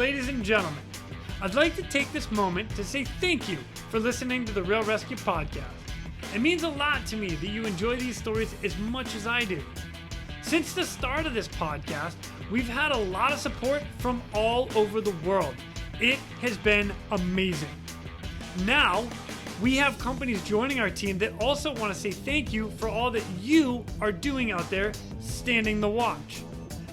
ladies and gentlemen, I'd like to take this moment to say thank you for listening to the Real ResQ podcast. It means a lot to me that you enjoy these stories as much as I do. Since the start of this podcast, we've had a lot of support from all over the world. It has been amazing. Now, we have companies joining our team that also want to say thank you for all that you are doing out there standing the watch.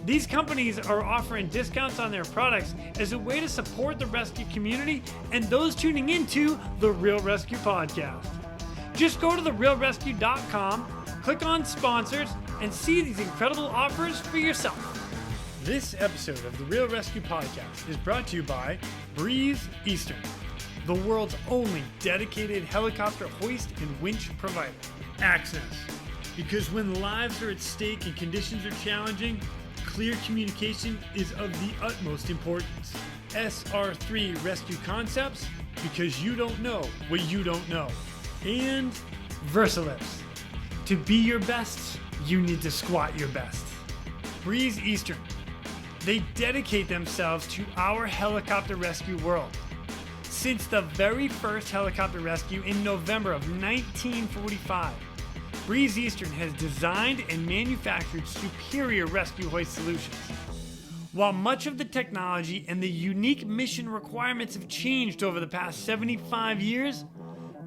These companies are offering discounts on their products as a way to support the rescue community and those tuning into the Real ResQ podcast. Just go to therealresq.com, click on sponsors, and see these incredible offers for yourself. This episode of the Real ResQ podcast is brought to you by Breeze Eastern, the world's only dedicated helicopter hoist and winch provider. Access, because when lives are at stake and conditions are challenging, clear communication is of the utmost importance. SR3 Rescue Concepts, because you don't know what you don't know. And Versalifts, to be your best, you need to squat your best. Breeze Eastern, they dedicate themselves to our helicopter rescue world. Since the very first helicopter rescue in November of 1945, Breeze Eastern has designed and manufactured superior rescue hoist solutions. While much of the technology and the unique mission requirements have changed over the past 75 years,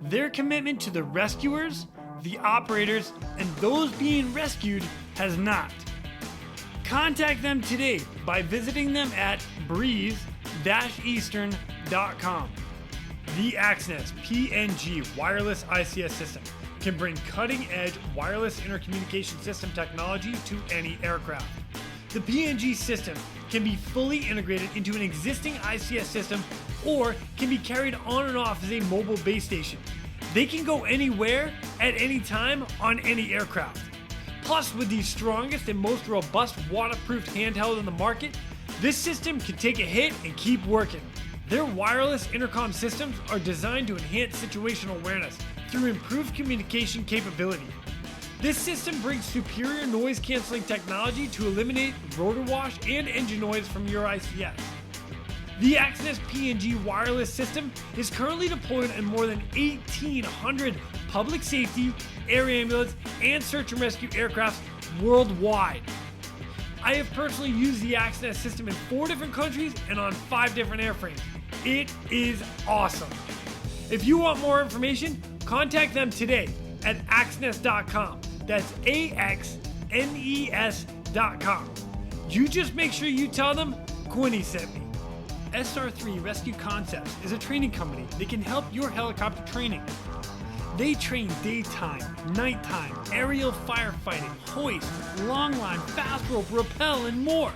their commitment to the rescuers, the operators, and those being rescued has not. Contact them today by visiting them at breeze-eastern.com. The Axness PNG wireless ICS system can bring cutting-edge wireless intercommunication system technology to any aircraft. The PNG system can be fully integrated into an existing ICS system or can be carried on and off as a mobile base station. They can go anywhere at any time on any aircraft. Plus, with the strongest and most robust waterproof handheld in the market, this system can take a hit and keep working. Their wireless intercom systems are designed to enhance situational awareness through improved communication capability. This system brings superior noise canceling technology to eliminate rotor wash and engine noise from your ICS. The Axness PNG wireless system is currently deployed in more than 1,800 public safety, air ambulance, and search and rescue aircrafts worldwide. I have personally used the Axness system in 4 different countries and on 5 different airframes. It is awesome. If you want more information, contact them today at axness.com. That's AXNES.com. You just make sure you tell them Quinny sent me. SR3 Rescue Concepts is a training company that can help your helicopter training. They train daytime, nighttime, aerial firefighting, hoist, long line, fast rope, rappel, and more.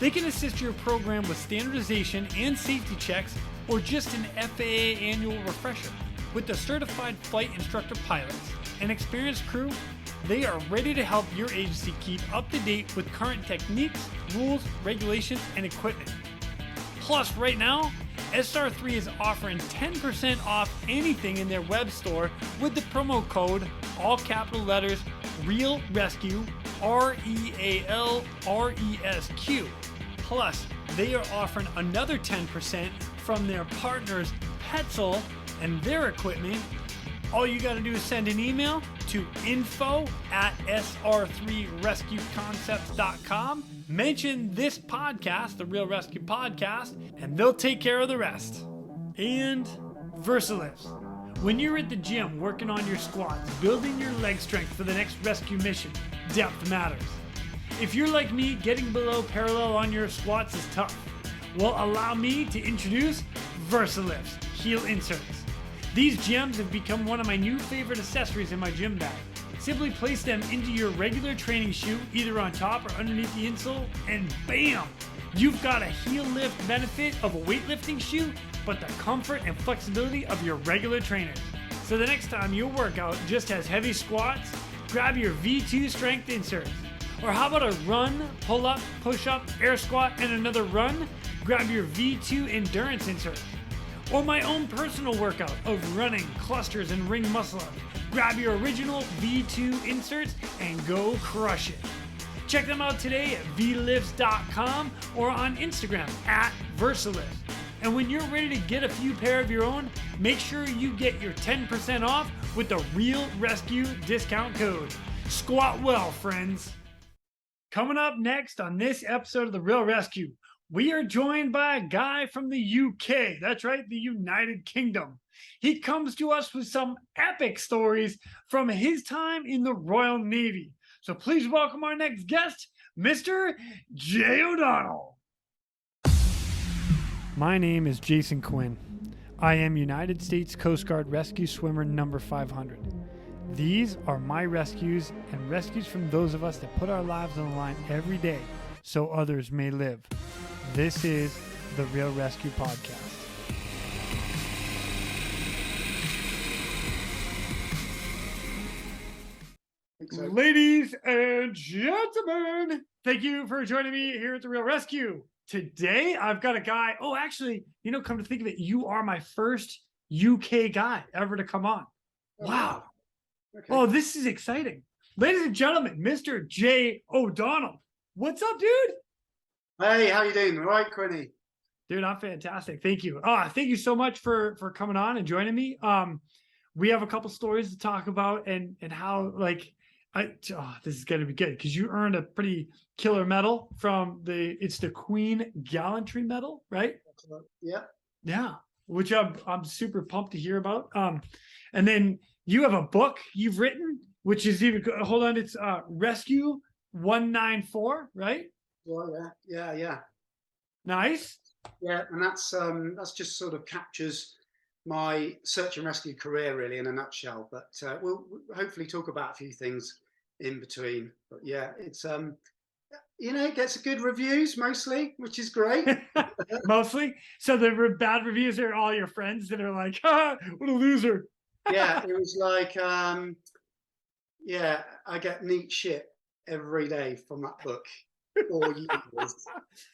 They can assist your program with standardization and safety checks or just an FAA annual refresher. With the certified flight instructor pilots and experienced crew, they are ready to help your agency keep up to date with current techniques, rules, regulations, and equipment. Plus, right now, SR3 is offering 10% off anything in their web store with the promo code, all capital letters, Real ResQ, REALRESQ. Plus, they are offering another 10% from their partners Petzl and their equipment. All you got to do is send an email to info@sr3rescueconcepts.com. Mention this podcast, the Real ResQ podcast, and they'll take care of the rest. And Versalifts. When you're at the gym working on your squats, building your leg strength for the next rescue mission, depth matters. If you're like me, getting below parallel on your squats is tough. Well, allow me to introduce Versalifts heel inserts. These gems have become one of my new favorite accessories in my gym bag. Simply place them into your regular training shoe, either on top or underneath the insole, and bam! You've got a heel lift benefit of a weightlifting shoe, but the comfort and flexibility of your regular trainers. So the next time your workout just has heavy squats, grab your V2 strength inserts. Or how about a run, pull up, push up, air squat, and another run? Grab your V2 endurance inserts. Or my own personal workout of running, clusters, and ring muscle ups. Grab your original V2 inserts and go crush it. Check them out today at vlifts.com or on Instagram at Versalist. And when you're ready to get a few pair of your own, make sure you get your 10% off with the Real ResQ discount code. Squat well, friends. Coming up next on this episode of the Real ResQ, we are joined by a guy from the UK. That's right, the United Kingdom. He comes to us with some epic stories from his time in the Royal Navy. So please welcome our next guest, Mr. Jay O'Donnell. My name is Jason Quinn. I am United States Coast Guard Rescue Swimmer number 500. These are my rescues and rescues from those of us that put our lives on the line every day so others may live. This is the Real ResQ Podcast. So. Ladies and gentlemen, thank you for joining me here at the Real ResQ. Today, I've got a guy. Oh, actually, come to think of it, you are my first UK guy ever to come on. Wow. Okay. Oh, this is exciting. Ladies and gentlemen, Mr. Jay O'Donnell. What's up, dude? Hey, how you doing? All right, Quinny? Dude, I'm fantastic. Thank you. Thank you so much for coming on and joining me. We have a couple stories to talk about and how this is going to be good because you earned a pretty killer medal from it's the Queen Gallantry medal, right? Yeah, which I'm super pumped to hear about. And then you have a book you've written, which is it's Rescue 194, right? Well, yeah. Nice. Yeah, and that's just sort of captures my search and rescue career really in a nutshell. But we'll hopefully talk about a few things in between. But yeah, it's it gets good reviews mostly, which is great. Mostly. So the bad reviews are all your friends that are like, what a loser. Yeah, it was like, I get neat shit every day from that book. For years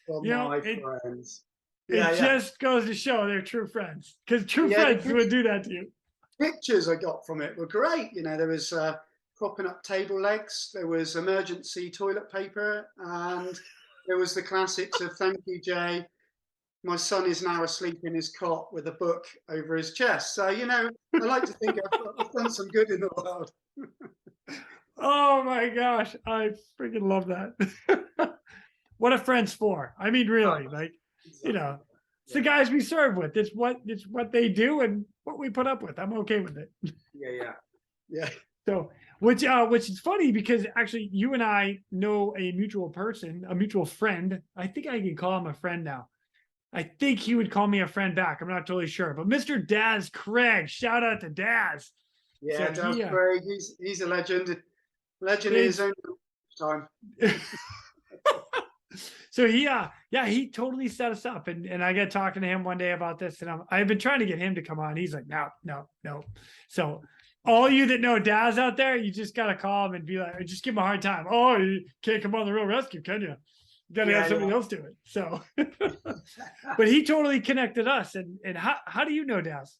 from my friends. It just goes to show they're true friends, because true friends would do that to you. Pictures I got from it were great. There was propping up table legs, there was emergency toilet paper, and there was the classics of "Thank you, Jay. My son is now asleep in his cot with a book over his chest." So I like to think I've done some good in the world. Oh my gosh, I freaking love that. What a friend's for. I mean, really, it's the guys we serve with. It's what they do and what we put up with. I'm okay with it. Yeah. So, which is funny because actually you and I know a mutual person, a mutual friend. I think I can call him a friend now. I think he would call me a friend back. I'm not totally sure, but Mr. Daz Craig, shout out to Daz. Yeah, so Daz Craig, he's a legend. Legend in his own time. So he totally set us up, and I got talking to him one day about this, and I've been trying to get him to come on. He's like, no. So all you that know Daz out there, you just gotta call him and be like, just give him a hard time. Oh, you can't come on the Real ResQ, can you? You gotta have somebody else do it. So, but he totally connected us. And how do you know Daz?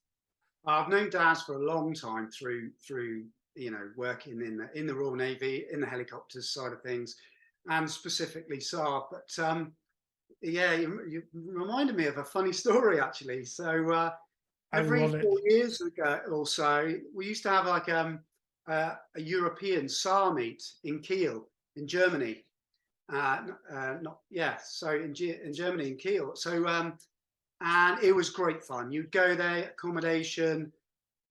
I've known Daz for a long time through working in the Royal Navy, in the helicopters side of things, and specifically Saab. But you reminded me of a funny story actually. So every 4 years ago or so, we used to have like a European SAR meet in Kiel in Germany. So in Germany in Kiel. So and it was great fun. You'd go there, accommodation,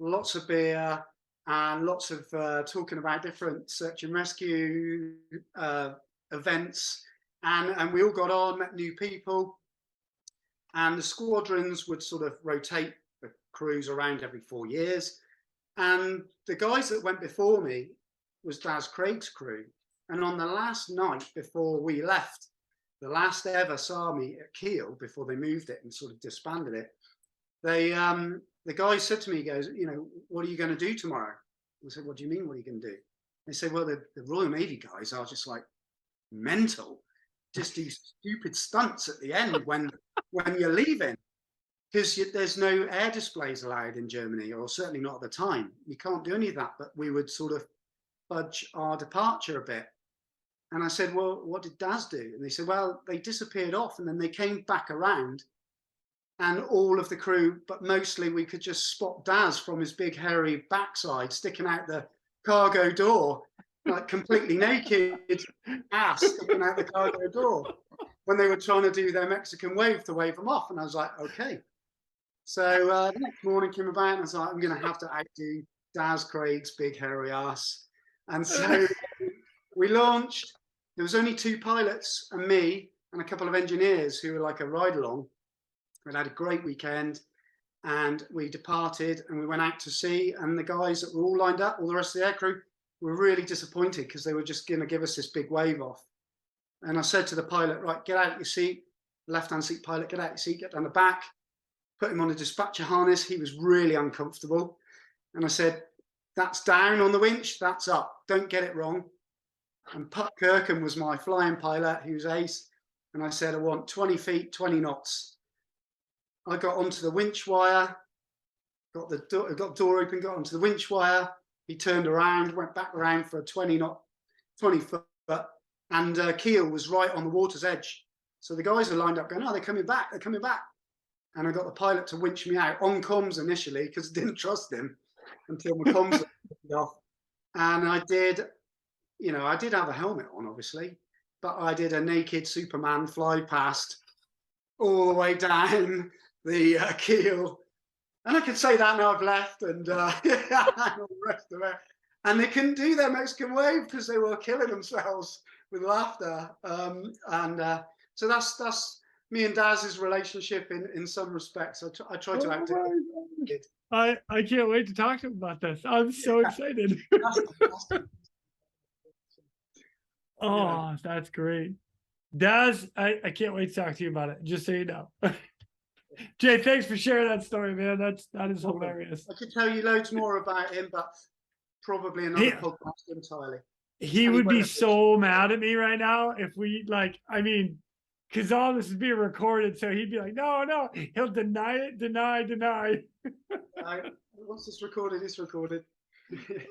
lots of beer, and lots of talking about different search and rescue events, and we all got on, met new people, and the squadrons would sort of rotate the crews around every 4 years, and the guys that went before me was Daz Craig's crew, and on the last night before we left, the last ever SAR meet at Kiel before they moved it and sort of disbanded it, the guy said to me, he goes, what are you going to do tomorrow? I said, what do you mean, what are you going to do? They said, well, the Royal Navy guys are just like mental, just do stupid stunts at the end when you're leaving, because there's no air displays allowed in Germany, or certainly not at the time. You can't do any of that, but we would sort of fudge our departure a bit. And I said, well, what did Daz do? And they said, well, they disappeared off and then they came back around and all of the crew, but mostly we could just spot Daz from his big hairy backside sticking out the cargo door, like completely naked, ass sticking out the cargo door when they were trying to do their Mexican wave to wave them off. And I was like, okay. So the next morning came about and I was like, I'm going to have to outdo Daz Craig's big hairy ass. And so we launched. There was only 2 pilots and me and a couple of engineers who were like a ride along. We had a great weekend and we departed and we went out to sea, and the guys that were all lined up, all the rest of the aircrew, were really disappointed because they were just going to give us this big wave off. And I said to the pilot, right, get out of your seat, left-hand seat pilot, get out of your seat, get down the back, put him on a dispatcher harness. He was really uncomfortable. And I said, that's down on the winch, that's up, don't get it wrong. And Puck Kirkham was my flying pilot, he was ace. And I said, I want 20 feet, 20 knots. I got onto the winch wire, got the door open, got onto the winch wire. He turned around, went back around for a 20 foot, and keel was right on the water's edge. So the guys are lined up going, oh, they're coming back, they're coming back. And I got the pilot to winch me out on comms initially because I didn't trust him until my comms were off. And I did, you know, I did have a helmet on, obviously, but I did a naked Superman fly past all the way down the keel. And I could say that now I've left and all the rest of it. And they couldn't do their Mexican wave because they were killing themselves with laughter. So that's me and Daz's relationship in some respects. I try to act it. I can't wait to talk to him about this. I'm so excited. Oh, that's great. Daz, I can't wait to talk to you about it, just so you know. Jay, thanks for sharing that story, man. That is hilarious. I could tell you loads more about him, but probably another podcast entirely. He would be so mad at me right now if we because all this is being recorded, so he'd be like, no, he'll deny it, deny. Once it's recorded, it's recorded.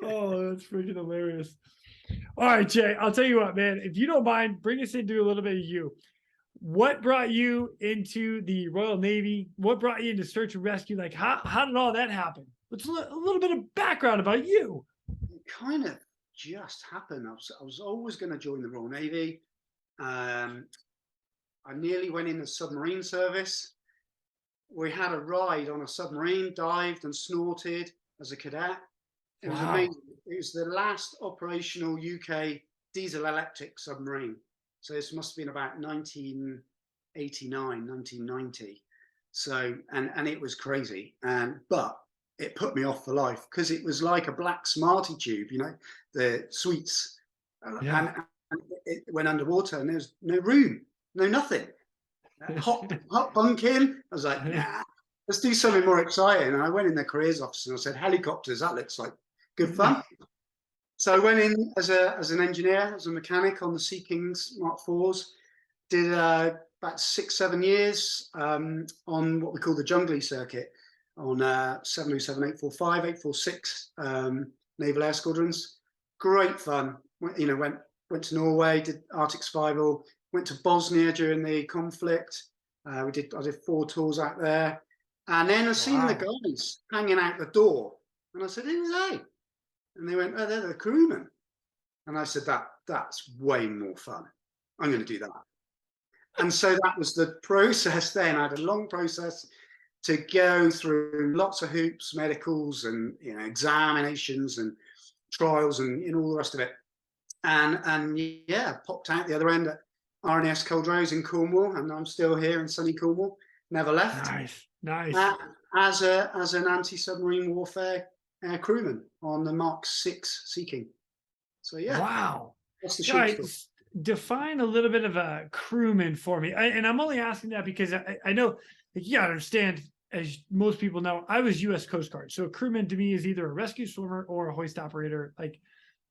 Oh, that's freaking hilarious. All right, Jay, I'll tell you what, man, if you don't mind, bring us into a little bit of you. What brought you into the Royal Navy? What brought you into search and rescue? Like, how did all that happen? What's a little bit of background about you? It kind of just happened. I was always going to join the Royal Navy. I nearly went in the submarine service. We had a ride on a submarine, dived and snorted as a cadet. It was amazing. It was the last operational UK diesel electric submarine. So this must have been about 1989, 1990. So, and it was crazy. But it put me off for life because it was like a black Smarty tube, you know, the sweets. And it went underwater and there was no room, no nothing. Hot bunk in. I was like, nah, let's do something more exciting. And I went in the careers office and I said, helicopters, that looks like good fun. So I went in as an engineer, as a mechanic on the Sea Kings Mark IVs, did about 6-7 years on what we call the Jungley circuit on 707, 845, 846 naval air squadrons. Great fun. Went to Norway, did Arctic survival, went to Bosnia during the conflict. I did 4 tours out there. And then I seen the guys hanging out the door. And I said, who's they? And they went, oh, they're the crewmen. And I said, that's way more fun. I'm going to do that. And so that was the process then. I had a long process to go through lots of hoops, medicals, and examinations and trials and all the rest of it. And yeah, popped out the other end at RNS Culdrose in Cornwall, and I'm still here in sunny Cornwall. Never left. Nice. As an anti-submarine warfare crewman on the Mark VI Sea King. So yeah. Wow. That's the short story. Define a little bit of a crewman for me. And I'm only asking that because I know, you gotta understand, as most people know, I was U.S. Coast Guard. So a crewman to me is either a rescue swimmer or a hoist operator, like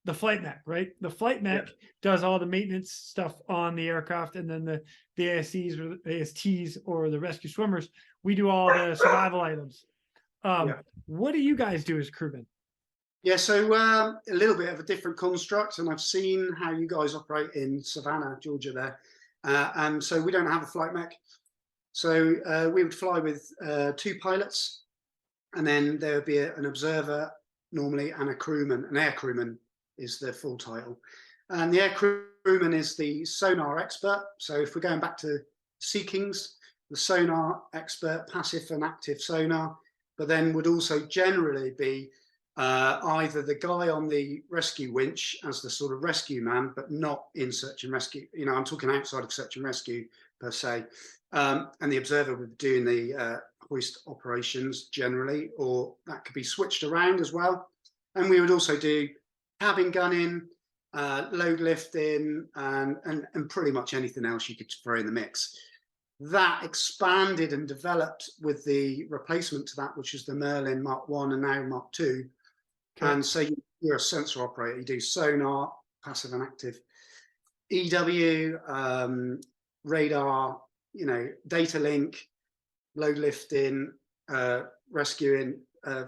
the flight mech, right? The flight mech does all the maintenance stuff on the aircraft, and then the ASTs or the rescue swimmers, we do all the survival items. What do you guys do as crewmen? Yeah, so a little bit of a different construct, and I've seen how you guys operate in Savannah, Georgia there. And so we don't have a flight mech. So we would fly with 2 pilots, and then there would be an observer normally and a crewman. An air crewman is the full title. And the air crewman is the sonar expert. So if we're going back to Sea Kings, the sonar expert, passive and active sonar, but then would also generally be either the guy on the rescue winch as the sort of rescue man, but not in search and rescue. You know, I'm talking outside of search and rescue per se. And the observer would be doing the hoist operations generally, or that could be switched around as well. And we would also do cabin gunning, load lifting, and pretty much anything else you could throw in the mix. That expanded and developed with the replacement to that, which is the Merlin Mark 1 and now Mark 2. Okay. And so you're a sensor operator. You do sonar, passive and active, EW, radar, you know, data link, load lifting, rescuing,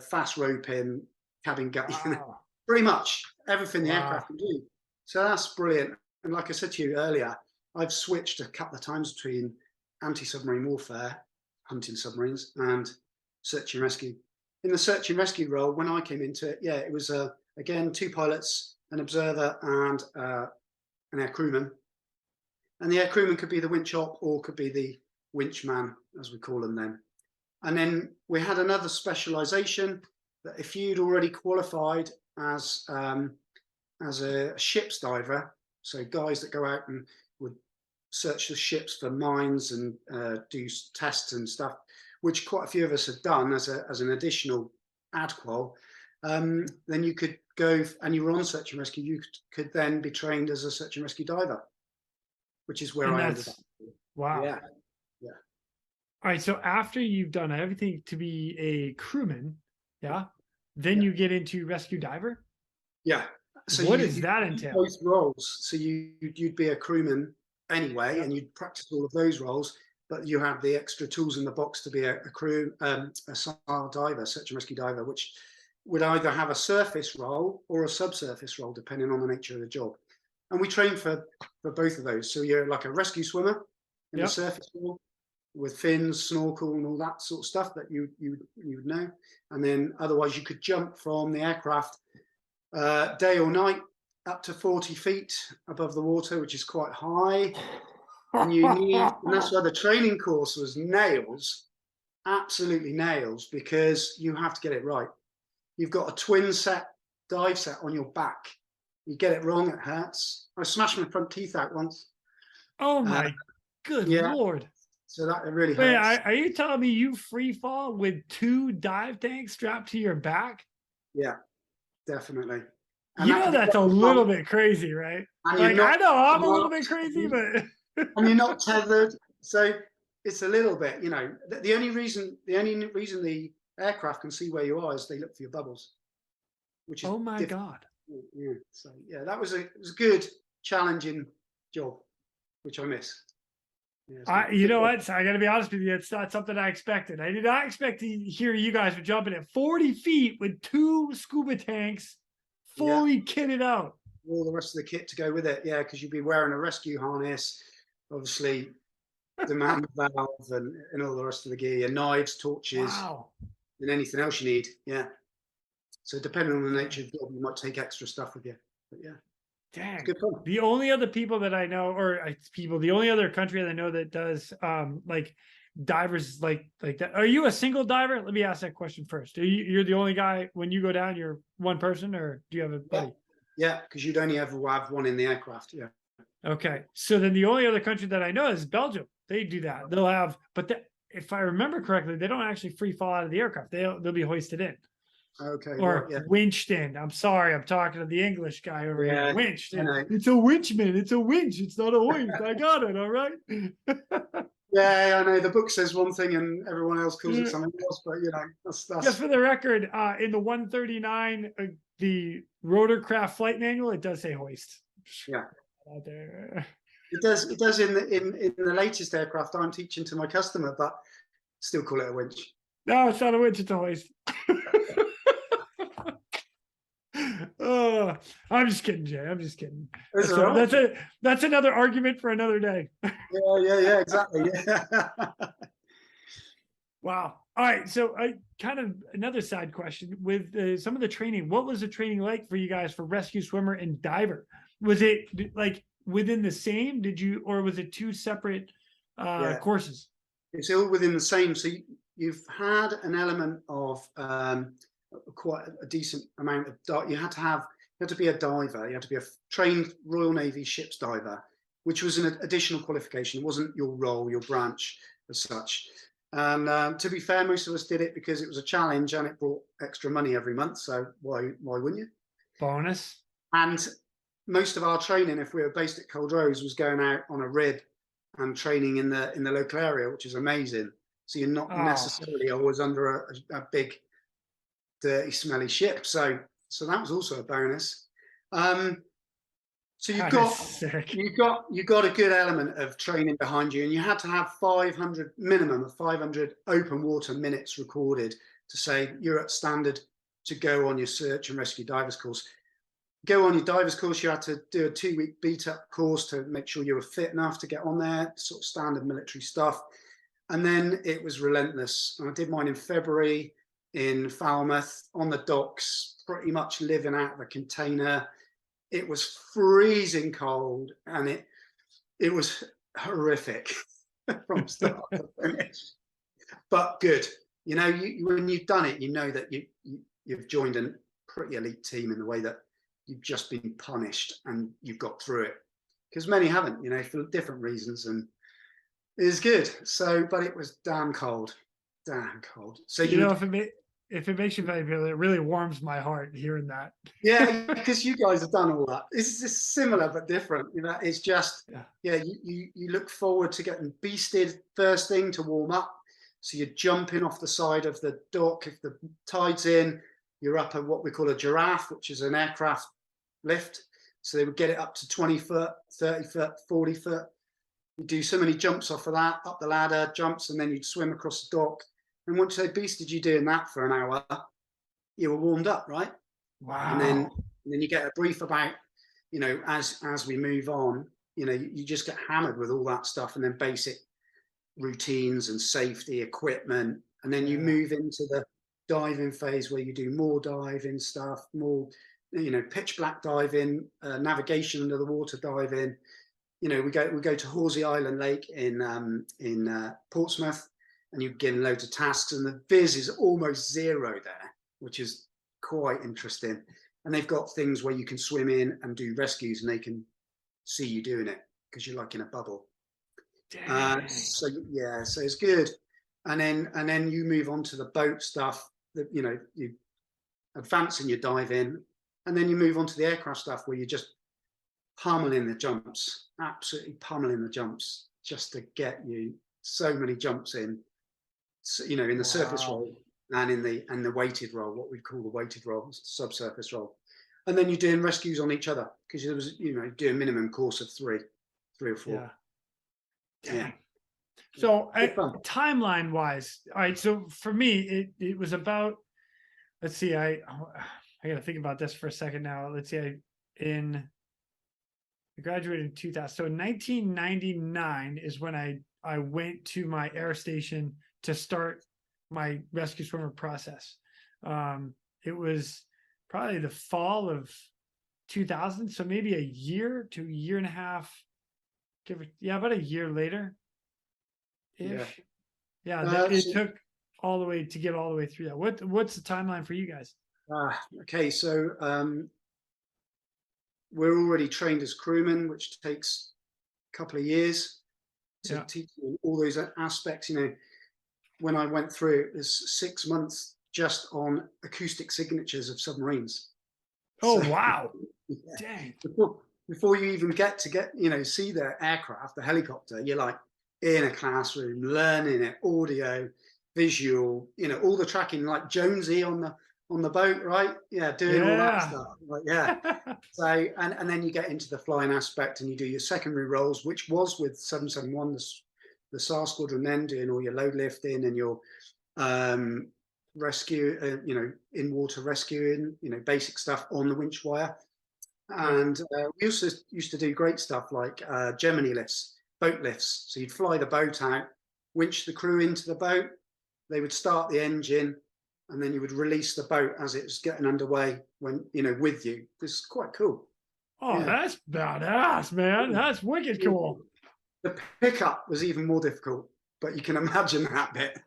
fast roping, cabin gun, you know, pretty much everything the aircraft can do. So that's brilliant. And like I said to you earlier, I've switched a couple of times between anti-submarine warfare, hunting submarines, and search and rescue. In the search and rescue role, when I came into it, yeah, it was again 2 pilots, an observer, and an air crewman. And the air crewman could be the winch op or could be the winch man, as we call them then. And then we had another specialization that if you'd already qualified as a ship's diver, so guys that go out and would search the ships for mines and do tests and stuff, which quite a few of us had done as an additional ad-qual, then you could go, and you were on search and rescue, you could then be trained as a search and rescue diver, which is where I ended up. Wow. Yeah. Yeah. All right. So after you've done everything to be a crewman, then you get into rescue diver? Yeah. So what does that entail? Both roles. So you'd be a crewman anyway, and you'd practice all of those roles, but you have the extra tools in the box to be a crew, a SAR diver, search and rescue diver, which would either have a surface role or a subsurface role, depending on the nature of the job. And we train for both of those. So you're like a rescue swimmer in the surface role with fins, snorkel, and all that sort of stuff that you would know. And then otherwise you could jump from the aircraft day or night up to 40 feet above the water, which is quite high. And that's why the training course was nails, absolutely nails, because you have to get it right. You've got a twin set dive set on your back. You get it wrong, it hurts. I smashed my front teeth out once. Oh my good Lord. So that really hurts. Wait, are you telling me you free fall with 2 dive tanks strapped to your back? Yeah, definitely. And you know that's a little bit crazy, right? Like, I know I'm a little bit crazy, but and you're not tethered, so it's a little bit, you know. The only reason the aircraft can see where you are is they look for your bubbles, which is God. Yeah, so yeah, it was a good, challenging job, which I miss. Yeah, you know what? So I got to be honest with you. It's not something I expected. I did not expect to hear you guys were jumping at 40 feet with 2 scuba tanks fully kitted out. All the rest of the kit to go with it. Yeah, because you'd be wearing a rescue harness, obviously, the man valve and all the rest of the gear, your knives, torches, and anything else you need. Yeah. So depending on the nature of the job, you might take extra stuff with you. But yeah. Dang. It's good fun. The only other people that I know, the only other country that I know that does like divers like that. Are you a single diver? Let me ask that question first. You're the only guy when you go down, you're one person, or do you have a buddy? Yeah, because you'd only ever have one in the aircraft. Yeah. Okay. So then the only other country that I know is Belgium. They do that. They'll have, but if I remember correctly, they don't actually free fall out of the aircraft. They'll be hoisted in. Okay. Or winched in. I'm sorry, I'm talking to the English guy over here. Winched in. It's a winchman. It's a winch. It's not a hoist. I got it. All right. Yeah, I know. The book says one thing and everyone else calls it something else, but you know, that's just for the record. In the 139, the rotorcraft flight manual, it does say hoist. Yeah. Out there. It does. It does in the latest aircraft I'm teaching to my customer, but still call it a winch. No, it's not a winch. It's a hoist. I'm just kidding, Jay. I'm just kidding. That's another argument for another day. Yeah, exactly. Yeah. Wow. All right. So I kind of another side question with some of the training. What was the training like for you guys for rescue swimmer and diver? Was it like within the same? Did you, or was it two separate Yeah, courses? it's all within the same. So you've had an element of quite a decent amount of you had to be a diver. You had to be a trained Royal Navy ship's diver, which was an additional qualification. It wasn't your role, your branch as such. And to be fair, most of us did it because it was a challenge and it brought extra money every month. So why wouldn't you? Bonus. And most of our training, if we were based at Culdrose, was going out on a RID and training in the local area, which is amazing. So you're not necessarily always under a big, dirty, smelly ship. So that was also a bonus. So you've got a good element of training behind you, and you had to have 500 minimum of 500 open water minutes recorded to say you're at standard to go on your search and rescue divers course. Go on your divers course, you had to do a 2-week beat up course to make sure you were fit enough to get on there, sort of standard military stuff. And then it was relentless. And I did mine in February in Falmouth on the docks, pretty much living out of a container. It was freezing cold and it was horrific from start to finish, but good. You know, when you've done it, you know that you've joined a pretty elite team in the way that you've just been punished and you've got through it, because many haven't, you know, for different reasons, and it was good. So, but it was damn cold. So you know, if it makes you feel, it really warms my heart hearing that. Yeah, because you guys have done all that. It's just similar but different. You know, it's just you look forward to getting beasted first thing to warm up. So you're jumping off the side of the dock if the tide's in. You're up at what we call a giraffe, which is an aircraft lift. So they would get it up to 20 foot, 30 foot, 40 foot. You do so many jumps off of that, up the ladder, jumps, and then you'd swim across the dock. And once they beasted you doing that for an hour, you were warmed up, right? Wow. And then you get a brief about, you know, as we move on, you know, you just get hammered with all that stuff, and then basic routines and safety equipment. And then you move into the diving phase where you do more diving stuff, more, you know, pitch black diving, navigation under the water diving. You know, we go to Horsey Island Lake in Portsmouth, and you begin loads of tasks, and the viz is almost zero there, which is quite interesting. And they've got things where you can swim in and do rescues, and they can see you doing it because you're like in a bubble. So it's good. And then you move on to the boat stuff. That, you know, you advance in your diving, and then you move on to the aircraft stuff where you're just pummeling the jumps, absolutely pummeling the jumps, just to get you so many jumps in. So, you know, in the surface roll and in the weighted roll, what we call the weighted roll, subsurface roll. And then you're doing rescues on each other, because there was, you know, do a minimum course of three or four. Yeah. So timeline wise, all right. So for me, it was about, let's see, I got to think about this for a second now. Let's see, I graduated in 2000. So in 1999 is when I went to my air station to start my rescue swimmer process. It was probably the fall of 2000. So maybe a year to a year and a half, about a year later. It took all the way to get all the way through that. What's the timeline for you guys? Okay, so we're already trained as crewmen, which takes a couple of years to teach you all those aspects. You know, when I went through, it was 6 months just on acoustic signatures of submarines. Oh, so, wow. Dang. Before you even you know, see the aircraft, the helicopter, you're like in a classroom, learning it, audio, visual, you know, all the tracking, like Jonesy on the boat, right? Yeah, doing all that stuff. Like, so, and then you get into the flying aspect, and you do your secondary roles, which was with 771, the SAR squadron, then doing all your load lifting and your rescue, you know, in water rescuing, you know, basic stuff on the winch wire. And we also used to do great stuff like Gemini lifts, boat lifts. So you'd fly the boat out, winch the crew into the boat, they would start the engine, and then you would release the boat as it was getting underway when, with you. This is quite cool. Oh, Yeah. that's badass, man. That's wicked cool. The pickup was even more difficult, but you can imagine that bit.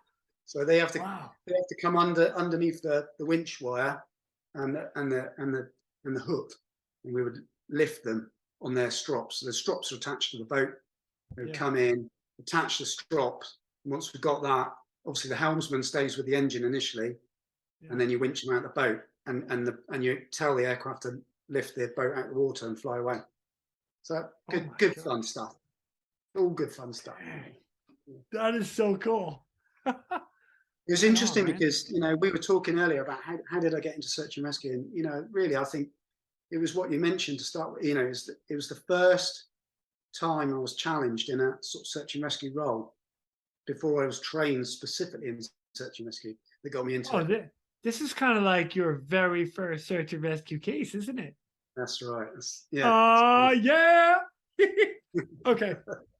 So they have to come underneath the winch wire and the hook, and we would lift them on their strops. So the strops are attached to the boat. They would come in, attach the strops. And once we've got that, obviously the helmsman stays with the engine initially, and then you winch them out the boat, and you tell the aircraft to lift the boat out of the water and fly away. So good fun stuff. All good fun stuff. That is so cool. It was interesting because, we were talking earlier about how did I get into search and rescue? And, really, I think it was what you mentioned to start with, it was the first time I was challenged in a sort of search and rescue role before I was trained specifically in search and rescue that got me into it. This is kind of like your very first search and rescue case, isn't it? That's right. Yeah. Okay.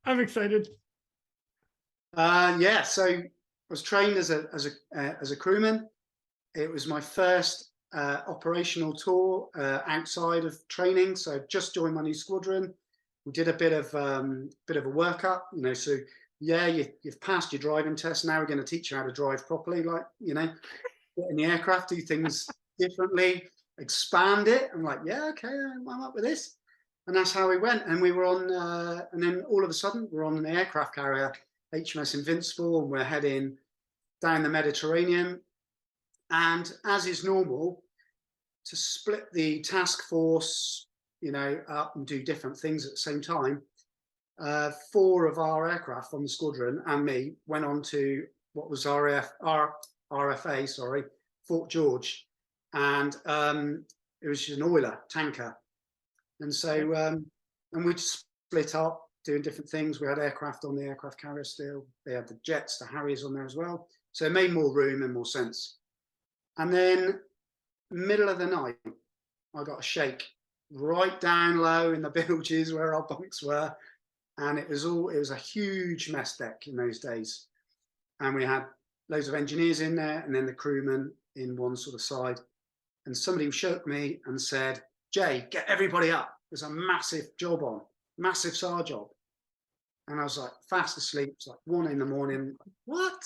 I'm excited. So I was trained as a crewman. It was my first operational tour outside of training. So I just joined my new squadron. We did a bit of a workup, So you've passed your driving test. Now we're going to teach you how to drive properly, get in the aircraft, do things differently, expand it. I'm like, yeah, okay, I'm up with this. And that's how we went. And we were on, and then all of a sudden, we're on an aircraft carrier, HMS Invincible, and we're heading down the Mediterranean. And as is normal, to split the task force, up and do different things at the same time, 4 of our aircraft from the squadron and me went on to what was RFA, Fort George. And it was an oiler tanker. And so, and we'd split up doing different things. We had aircraft on the aircraft carrier still. They had the jets, the Harriers on there as well. So it made more room and more sense. And then middle of the night, I got a shake right down low in the bilges where our bunks were. And it was a huge mess deck in those days. And we had loads of engineers in there and then the crewmen in one sort of side. And somebody shook me and said, Jay, get everybody up. There's a massive job on, massive SAR job. And I was like fast asleep. It's like 1 a.m. What?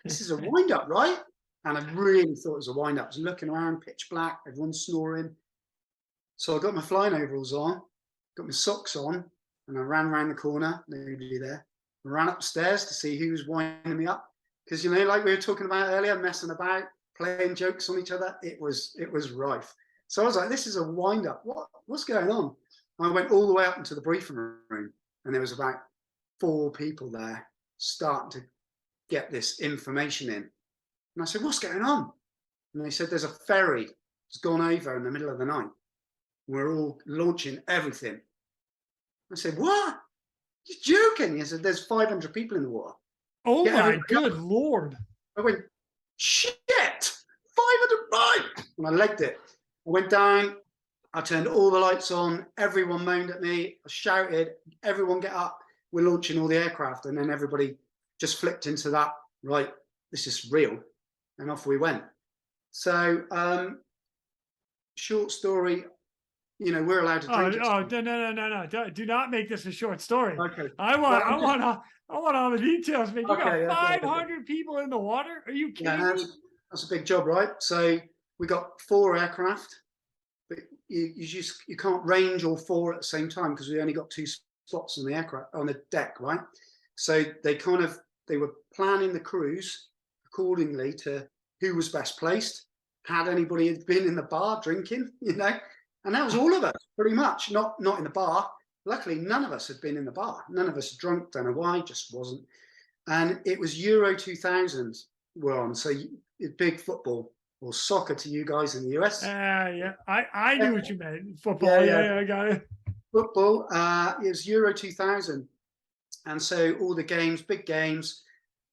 This is a wind up, right? And I really thought it was a wind up. I was looking around, pitch black, everyone's snoring. So I got my flying overalls on, got my socks on, and I ran around the corner, nobody there. I ran upstairs to see who was winding me up. Because, like we were talking about earlier, messing about, playing jokes on each other, it was rife. So I was like, this is a wind up. What's going on? And I went all the way up into the briefing room, and there was about 4 people there starting to get this information in. And I said, what's going on? And they said, there's a ferry that's gone over in the middle of the night. We're all launching everything. I said, what? You're joking. He said, there's 500 people in the water. Oh my good Lord. I went, shit, 500 right. And I legged it. I went down, I turned all the lights on, everyone moaned at me, I shouted, everyone get up, we're launching all the aircraft. And then everybody just flipped into that, right, this is real. And off we went. So, short story, we're allowed to drink. No. Do not make this a short story. Okay. I want all the details, man. You got 500 people in the water? Are you kidding me? That's a big job, right? So we got 4 aircraft, but you can't range all 4 at the same time because we only got 2 spots on the aircraft on the deck, right? So they were planning the cruise accordingly to who was best placed. Had anybody been in the bar drinking, and that was all of us pretty much. Not in the bar. Luckily, none of us had been in the bar. None of us had drunk. Don't know why, just wasn't. And it was Euro 2000 we're on, so big football or soccer to you guys in the US. Yeah, I knew what you meant. Football, yeah, I got it. Football, it was Euro 2000. And so all the games, big games,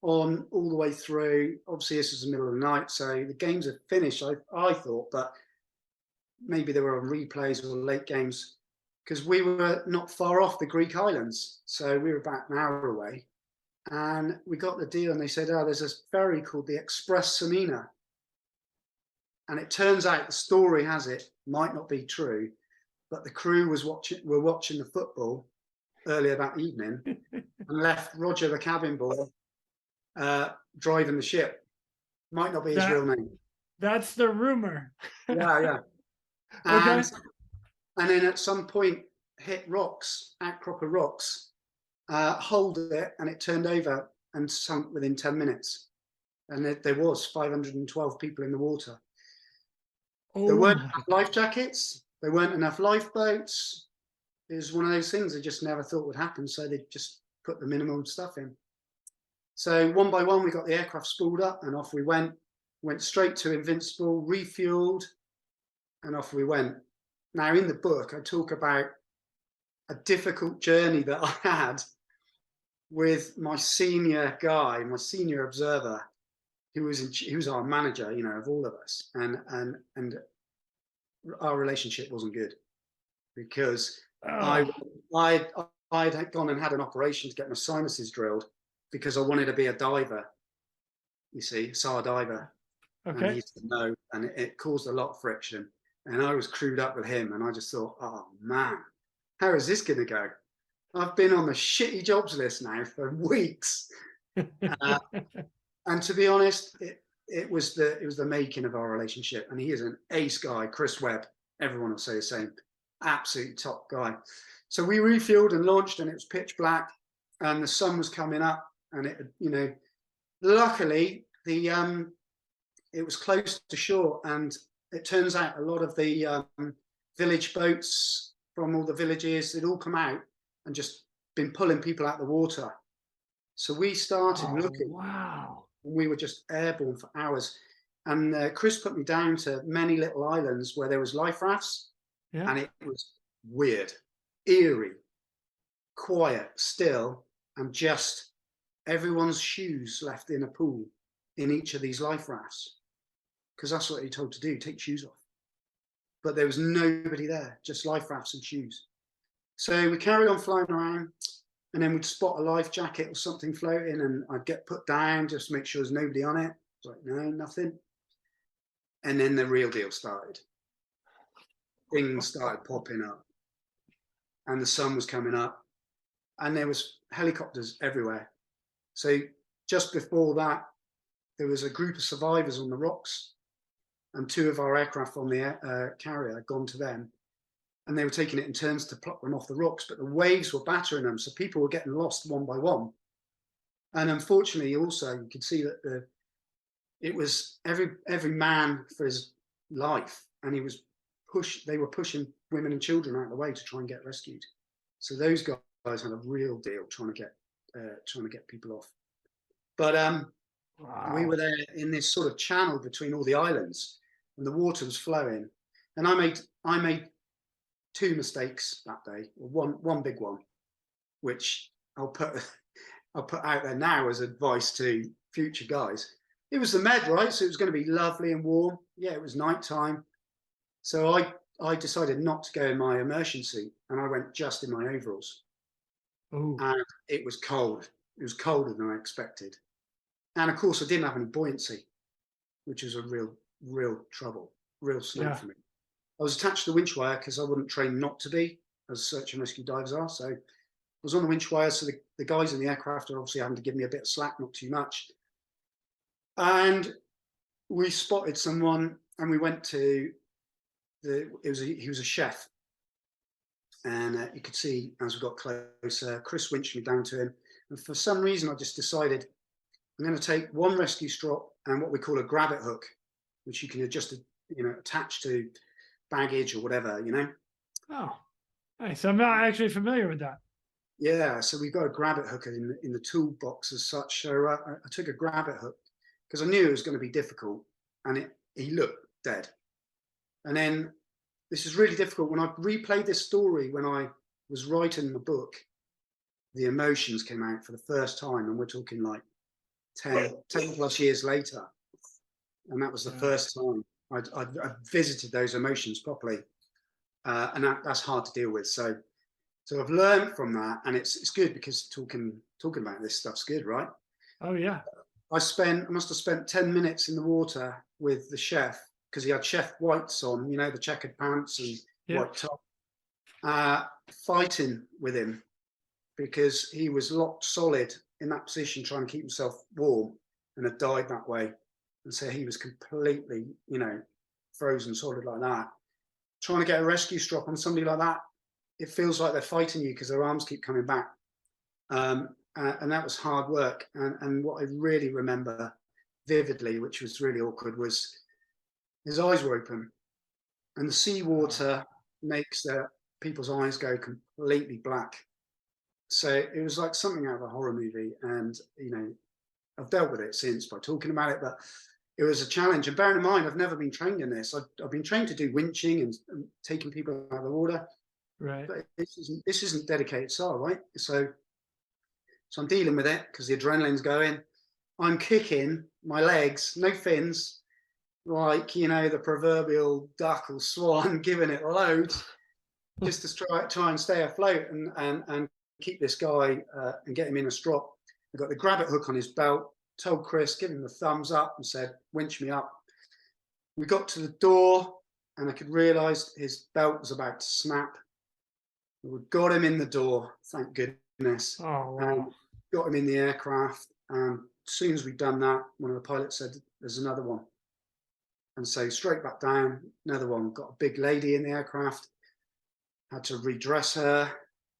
on all the way through. Obviously, this was the middle of the night, so the games had finished, I thought, but maybe they were on replays or late games because we were not far off the Greek islands. So we were about an hour away. And we got the deal, and they said, oh, there's this ferry called the Express Samina. And it turns out, the story has it, might not be true, but the crew were watching the football earlier that evening and left Roger, the cabin boy, driving the ship. Might not be his real name. That's the rumor. Yeah. Okay. And then at some point hit rocks, outcrop of rocks, hold it, and it turned over and sunk within 10 minutes. And there was 512 people in the water. There weren't enough life jackets. There weren't enough lifeboats. It was one of those things they just never thought would happen. So they just put the minimum stuff in. So one by one, we got the aircraft spooled up and off we went. Went straight to Invincible, refueled, and off we went. Now, in the book, I talk about a difficult journey that I had with my senior guy, my senior observer, who was our manager, you know, of all of us, and our relationship wasn't good because I'd gone and had an operation to get my sinuses drilled because I wanted to be a diver. You see, SAR diver. Okay. And he said no, and it caused a lot of friction. And I was crewed up with him, and I just thought, oh man, how is this going to go? I've been on the shitty jobs list now for weeks. And to be honest, it was the making of our relationship. And he is an ace guy, Chris Webb. Everyone will say the same. Absolutely top guy. So we refueled and launched, and it was pitch black, and the sun was coming up, and it, you know, luckily it was close to shore, and it turns out a lot of the village boats from all the villages, they'd all come out and just been pulling people out of the water. So we started looking. Wow. And we were just airborne for hours. And Chris put me down to many little islands where there was life rafts. Yeah. And it was weird, eerie, quiet, still, and just everyone's shoes left in a pool in each of these life rafts. Because that's what you're told to do, take shoes off. But there was nobody there, just life rafts and shoes. So we carried on flying around, and then we'd spot a life jacket or something floating, and I'd get put down just to make sure there's nobody on it. It's like, no, nothing. And then the real deal started. Things started popping up, and the sun was coming up, and there was helicopters everywhere. So just before that, there was a group of survivors on the rocks, and two of our aircraft on the carrier had gone to them, and they were taking it in turns to pluck them off the rocks, but the waves were battering them, so people were getting lost one by one. And unfortunately, also, you could see that it was every man for his life, and they were pushing women and children out of the way to try and get rescued. So those guys had a real deal trying to get people off. But wow. We were there in this sort of channel between all the islands, and the water was flowing. And I made two mistakes that day, or one big one, which I'll put out there now as advice to future guys. It was the Med, right? So it was going to be lovely and warm. Yeah, it was nighttime. So I decided not to go in my immersion suit, and I went just in my overalls. Ooh. And it was cold. It was colder than I expected. And of course, I didn't have any buoyancy, which was a real trouble, real snow for me. I was attached to the winch wire because I wouldn't train not to be, as search and rescue divers are. So I was on the winch wire, so the guys in the aircraft are obviously having to give me a bit of slack, not too much. And we spotted someone, and we went to he was a chef, and you could see as we got closer, Chris winched me down to him, and for some reason I just decided I'm going to take one rescue strop and what we call a grab-it hook, which you can adjust, attach to baggage or whatever, Oh, nice. I'm not actually familiar with that. Yeah, so we've got a grab-it hook in the toolbox as such. So I took a grab-it hook because I knew it was going to be difficult, and he looked dead. And then this is really difficult. When I replayed this story, when I was writing the book, the emotions came out for the first time, and we're talking like 10 plus years later. And that was the first time I visited those emotions properly. And that's hard to deal with. So So I've learned from that, and it's good because talking about this stuff's good, right? Oh yeah. I must have spent 10 minutes in the water with the chef, because he had chef whites on, you know, the checkered pants and white top, fighting with him because he was locked solid in that position trying to keep himself warm and had died that way. And so he was completely, you know, frozen solid like that. Trying to get a rescue strop on somebody like that, it feels like they're fighting you because their arms keep coming back. And that was hard work. And what I really remember vividly, which was really awkward, was his eyes were open, and the seawater makes people's eyes go completely black. So it was like something out of a horror movie. And, you know, I've dealt with it since by talking about it, but it was a challenge. And bearing in mind, I've never been trained in this. I've been trained to do winching and taking people out of the water. Right. But this isn't dedicated sail, right? So I'm dealing with it because the adrenaline's going. I'm kicking my legs, no fins, like, you know, the proverbial duck or swan, giving it loads just to try and stay afloat and keep this guy and get him in a strop. I got the grab-it hook on his belt, told Chris, give him the thumbs up and said, winch me up. We got to the door and I could realise his belt was about to snap. We got him in the door, thank goodness. Oh wow. Got him in the aircraft. And as soon as we'd done that, one of the pilots said, there's another one. And so straight back down, another one. Got a big lady in the aircraft, had to redress her.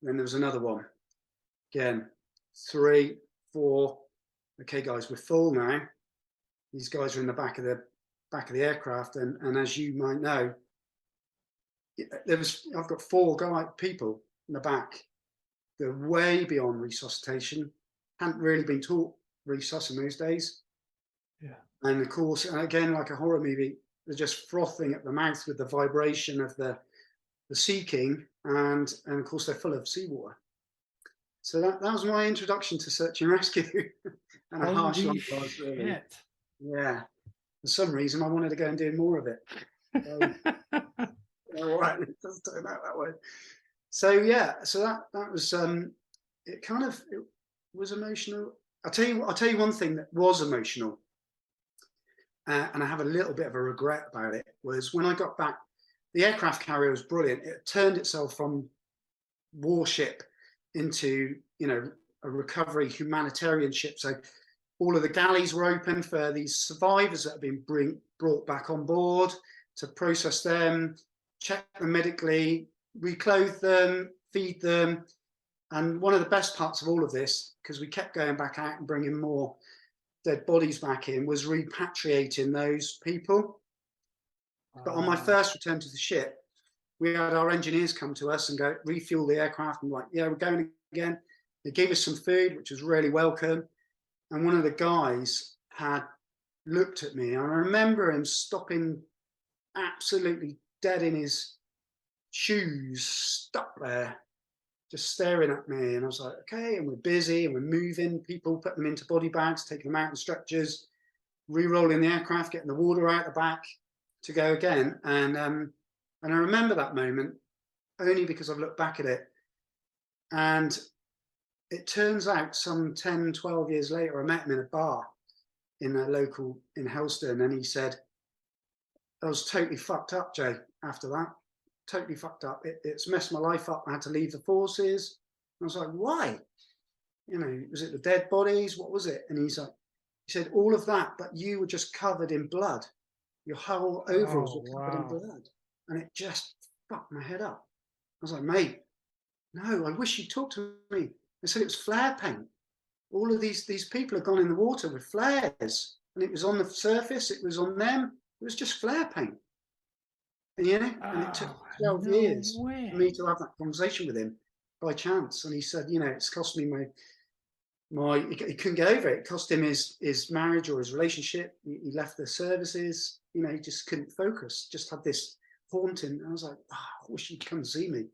Then there was another one. Again, 3, 4. Okay, guys, we're full now. These guys are in the back of the aircraft, and as you might know, I've got 4 people in the back. They're way beyond resuscitation. Hadn't really been taught resus in those days. Yeah. And of course, again, like a horror movie, they're just frothing at the mouth with the vibration of the Sea King, and of course they're full of seawater. So that was my introduction to search and rescue. And a harsh one was really. Yeah. For some reason, I wanted to go and do more of it. All right, it doesn't turn out that way. So yeah, so that was it. It was emotional. I'll tell you one thing that was emotional, and I have a little bit of a regret about it. Was when I got back, the aircraft carrier was brilliant. It turned itself from warship into, you know, a recovery humanitarian ship. So all of the galleys were open for these survivors that have been brought back on board, to process them, check them medically, reclothe them, feed them. And one of the best parts of all of this, because we kept going back out and bringing more dead bodies back in, was repatriating those people. But on my first return to the ship, we had our engineers come to us and go, refuel the aircraft. And like, yeah, we're going again. They gave us some food, which was really welcome. And one of the guys had looked at me, and I remember him stopping absolutely dead in his shoes, stuck there, just staring at me. And I was like, okay, and we're busy and we're moving people, putting them into body bags, taking them out in stretchers, re-rolling the aircraft, getting the water out the back to go again. And I remember that moment only because I've looked back at it. And it turns out some 10, 12 years later, I met him in a bar in a local in Helston, and he said, I was totally fucked up, Jay, after that. Totally fucked up. It's messed my life up. I had to leave the forces. And I was like, why? You know, was it the dead bodies? What was it? And he said, all of that, but you were just covered in blood. Your whole overalls were covered in blood. And it just fucked my head up. I was like, mate, no, I wish you'd talked to me. They said it was flare paint. All of these people had gone in the water with flares, and it was on the surface, it was on them, it was just flare paint. And, you know, and it took 12 years for me to have that conversation with him by chance. And he said, you know, it's cost me he couldn't get over it. It cost him his marriage or his relationship. He left the services, you know, he just couldn't focus, just had this haunting. And I was like, oh, I wish you'd come see me.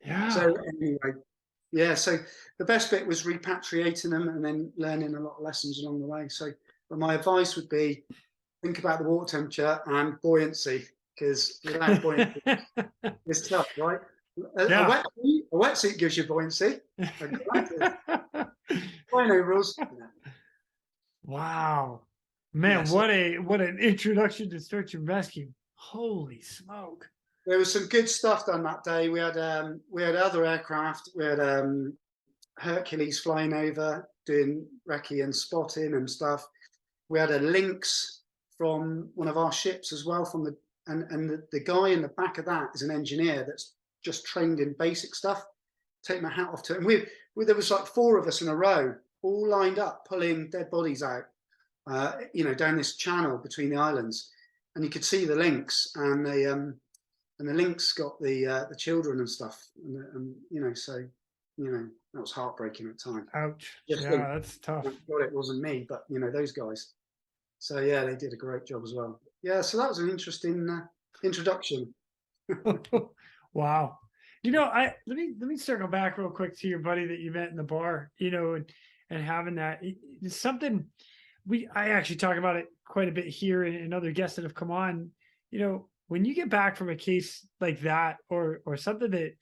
Yeah. So anyway, yeah, so the best bit was repatriating them and then learning a lot of lessons along the way. So, but my advice would be, think about the water temperature and buoyancy, because without buoyancy, it's tough, right? Yeah. A wetsuit gives you buoyancy. Fine overalls. Wow. Man, Yes, what an introduction to search and rescue. Holy smoke. there was some good stuff done that day. We had other aircraft. We had Hercules flying over doing recce and spotting and stuff. We had a lynx from one of our ships as well. And the guy in the back of that is an engineer that's just trained in basic stuff. Take my hat off to him. There was like 4 of us in a row, all lined up, pulling dead bodies out, down this channel between the islands, and you could see the lynx, and the lynx got the children and stuff, and that was heartbreaking at the time. Ouch. Just Yeah, that's tough. God, it wasn't me, but those guys. So yeah, they did a great job as well. Yeah, so that was an interesting introduction. Wow. Let me circle back real quick to your buddy that you met in the bar, and having that. It's something I actually talk about it quite a bit here, and other guests that have come on. When you get back from a case like that, or something that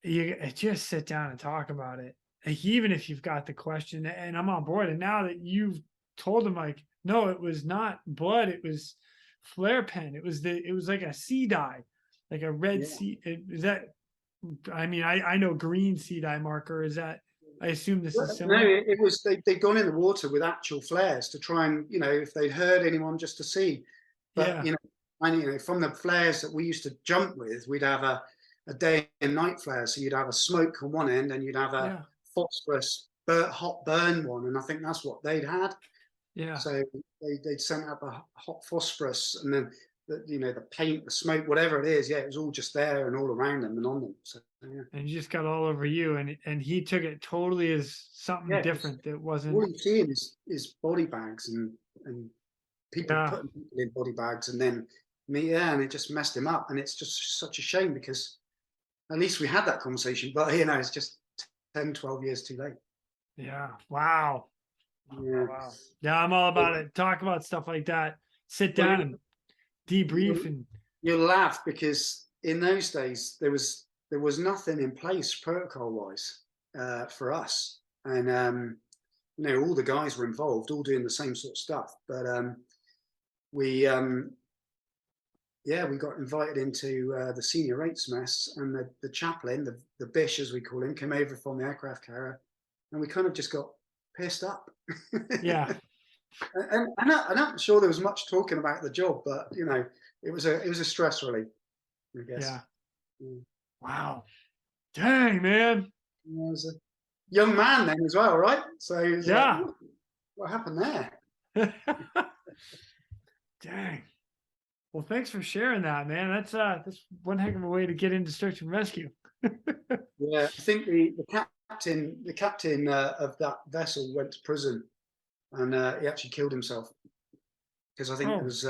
you just sit down and talk about it, like, even if you've got the question and I'm on board, and now that you've told them, like, no, it was not blood, it was flare pen, it was like a sea dye, like a red sea. Is that, I mean, I know green sea dye marker. Is that, I assume this is similar? No, it was they'd gone in the water with actual flares to try and, if they'd heard anyone, just to see. But from the flares that we used to jump with, we'd have a day and night flare. So you'd have a smoke on one end, and you'd have a phosphorus hot burn one, and I think that's what they'd had. Yeah. So they'd sent up a hot phosphorus, and then the paint, the smoke, whatever it is, it was all just there and all around them and on them. So yeah. And he just got all over you, and he took it totally as something different that wasn't. All you're seeing is body bags and people putting people in body bags, and then and it just messed him up. And it's just such a shame, because at least we had that conversation, but it's just 10, 12 years too late. Yeah. Wow. Yeah. Wow. Yeah, I'm all about it. Talk about stuff like that. Sit down and debrief. And you'll laugh, because in those days there was nothing in place protocol wise for us, and all the guys were involved, all doing the same sort of stuff. But we got invited into the senior rates mess, and the chaplain, the bish as we call him, came over from the aircraft carrier, and we kind of just got pissed up. Yeah. And I'm not sure there was much talking about the job, but it was a stress relief, I guess. Yeah. Wow. Dang, man. I was a young man then as well, right? So like, what happened there? Dang. Well, thanks for sharing that, man. That's one heck of a way to get into search and rescue. Yeah, I think the captain of that vessel went to prison, and he actually killed himself, because I think there was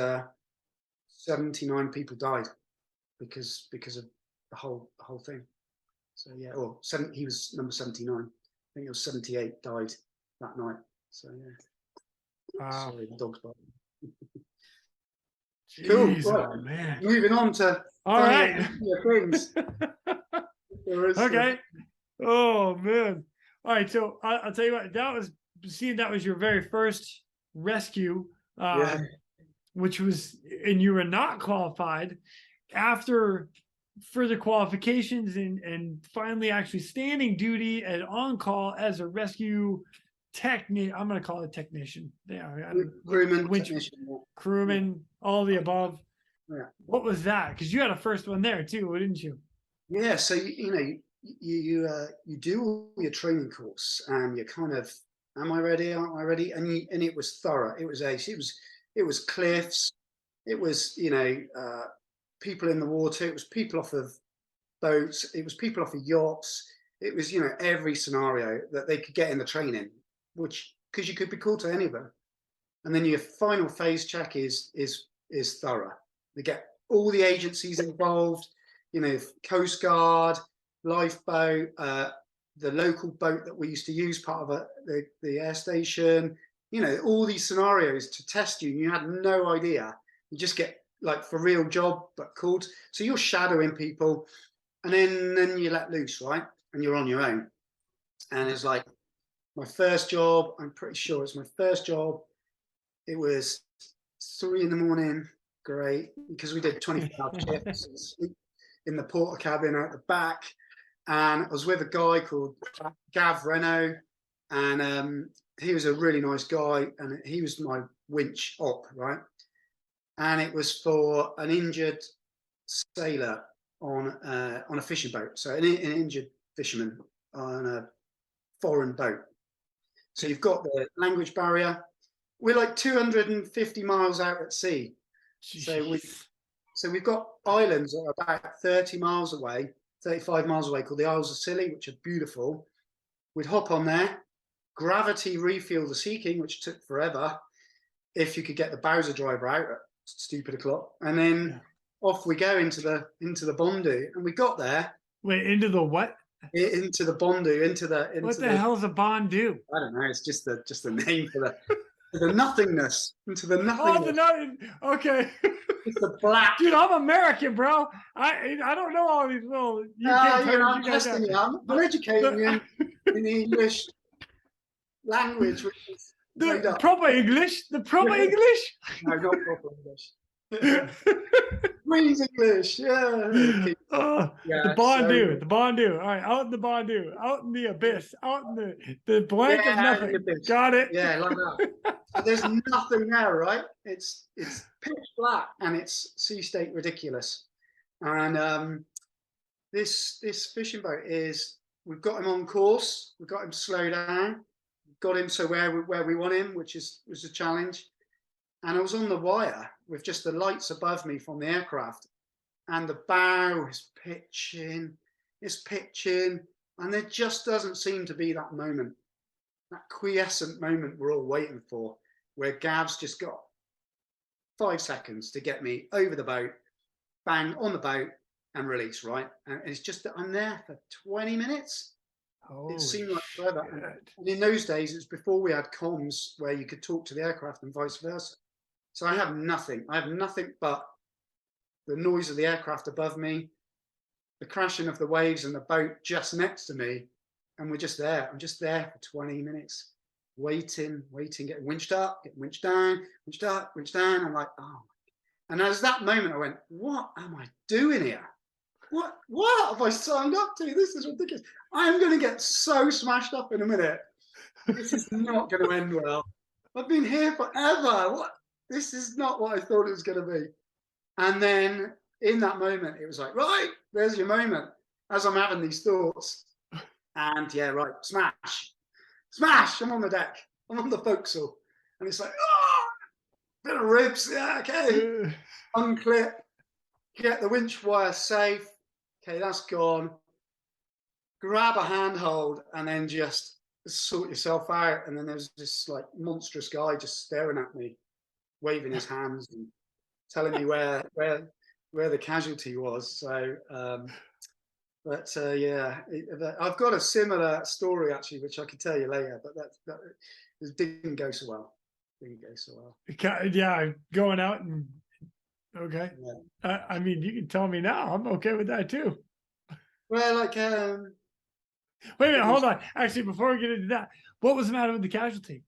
79 people died because of the whole thing. So yeah, he was number 79. I think it was 78 died that night. So yeah. Sorry, the dog's biting. Cool. Right. Oh, man. Moving on to all right things. Okay. Oh man. All right. So I'll tell you what. That was your very first rescue, which was, and you were not qualified. After further qualifications and finally actually standing duty and on call as a rescue technician. I'm going to call it technician. Yeah. Crewman, technician. Crewman, all the above. Yeah. What was that? Because you had a first one there too, didn't you? Yeah. So, you do all your training course, and you're kind of, am I ready? Aren't I ready? And it was thorough. It was ace. It was cliffs. It was, people in the water. It was people off of boats. It was people off of yachts. It was, every scenario that they could get in the training, because you could be called to any of them. And then your final phase check is thorough. They get all the agencies involved, Coast Guard, lifeboat, the local boat that we used to use, part of the air station, all these scenarios to test you. And you had no idea. You just get, like, for real job, but called. So you're shadowing people. and then you let loose, right? And you're on your own. And it's like my first job. I'm pretty sure it's my first job. It was 3 a.m. Great, because we did 24-hour shifts in the porter cabin out the back. And I was with a guy called Gav Renault, and he was a really nice guy, and he was my winch op, right? And it was for an injured sailor on a fishing boat, so an injured fisherman on a foreign boat. So you've got the language barrier. We're like 250 miles out at sea. So we've got islands that are about 30 miles away, 35 miles away, called the Isles of Scilly, which are beautiful. We'd hop on there, gravity refuel the Sea King, which took forever, if you could get the Bowser driver out at stupid o'clock, and then off we go into the Bondu. And we got there. Wait, into the what? Into the Bondu, into what the hell is a Bondu? I don't know. It's just the name for the nothingness, into the nothingness. Oh, the nothing. Okay. It's the black. Dude, I'm American, bro. I don't know all these little. I'm testing you. I'm educating you in the English language, which is the proper English. The proper English. No, not proper English. Queen's English, yeah. The Bondu, the Bondu. All right, out in the Bondu, out in the abyss, out in the blank of nothing. Got it. Yeah, like that. So there's nothing there, right? It's pitch black, and it's sea state ridiculous. And this fishing boat we've got him on course, we've got him slow down, got him so where we want him, which was a challenge. And I was on the wire with just the lights above me from the aircraft, and the bow is pitching, and there just doesn't seem to be that moment, that quiescent moment we're all waiting for, where Gav's just got 5 seconds to get me over the boat, bang on the boat, and release, right? And it's just that I'm there for 20 minutes. It seemed like forever. And in those days, it was before we had comms where you could talk to the aircraft and vice versa. So I have nothing. I have nothing but the noise of the aircraft above me, the crashing of the waves and the boat just next to me. And we're just there. I'm just there for 20 minutes, waiting, getting winched up, getting winched down, winched up, winched down. I'm like, oh. And as that moment, I went, what am I doing here? What have I signed up to? This is ridiculous. I'm going to get so smashed up in a minute. This is not going to end well. I've been here forever. This is not what I thought it was going to be. And then in that moment, it was like, right, there's your moment. As I'm having these thoughts. And yeah, right, smash. I'm on the deck. I'm on the forecastle. And it's like, bit of ribs. Yeah, okay. Unclip. Get the winch wire safe. Okay, that's gone. Grab a handhold and then just sort yourself out. And then there's this like monstrous guy just staring at me, waving his hands and telling me where the casualty was. So, yeah, I've got a similar story actually, which I could tell you later. But that it didn't go so well. Yeah, going out and. Okay. Yeah. I mean, you can tell me now. I'm okay with that too. Well, like, wait a minute, hold on. Actually, before we get into that, what was the matter with the casualty?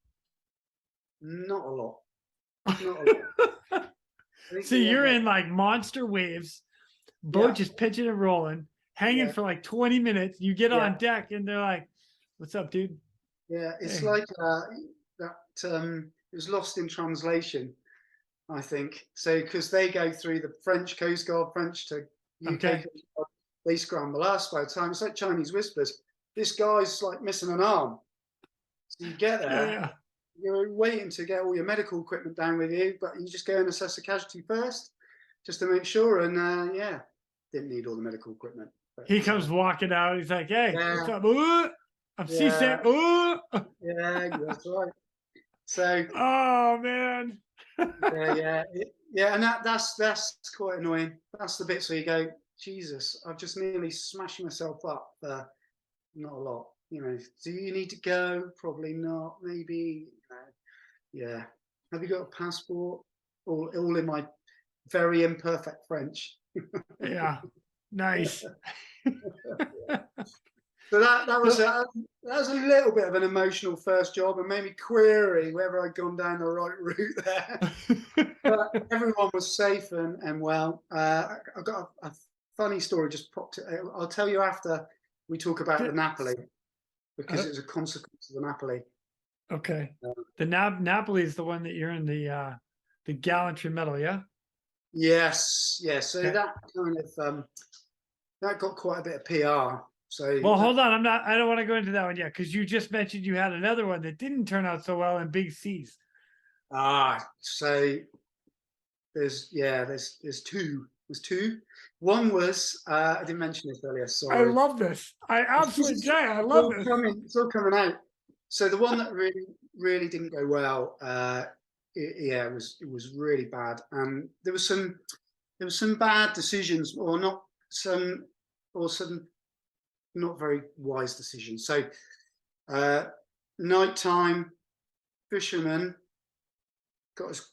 Not a lot. See, you're in like monster waves, boat just pitching and rolling, hanging for like 20 minutes. You get on deck and they're like, "What's up, dude?" Yeah, it's like that. It was lost in translation. I think so, because they go through the French Coast Guard, French to UK Coast Guard, they scramble us by the time. It's like Chinese whispers. This guy's like missing an arm. So you get there, you're waiting to get all your medical equipment down with you, but you just go and assess the casualty first, just to make sure. And didn't need all the medical equipment. But, he comes walking out. He's like, "Hey, what's up? I'm seasick." Yeah, that's right. So, oh man. Yeah, and that's quite annoying. That's the bits where you go, Jesus, I've just nearly smashed myself up for not a lot. You know, do you need to go? Probably not. Maybe. Yeah. Have you got a passport? All in my very imperfect French. Yeah. Nice. So that was a little bit of an emotional first job, and made me query whether I'd gone down the right route there. But everyone was safe and well. I've got a funny story just popped. I'll tell you after we talk about the Napoli, because it was a consequence of the Napoli. Okay. The Napoli is the one that you're in the Gallantry medal, yeah? Yes, yes. So Okay. that kind of that got quite a bit of PR. So Well, hold on. I don't want to go into that one yet, because you just mentioned you had another one that didn't turn out so well in big seas. So there's two. There's two. One was I didn't mention this earlier. I Sorry. love this. I absolutely, Jay, I love this. It's all coming out. So the one that really didn't go well. It was really bad, and there was some bad decisions, or some not very wise decisions. So nighttime, fisherman got his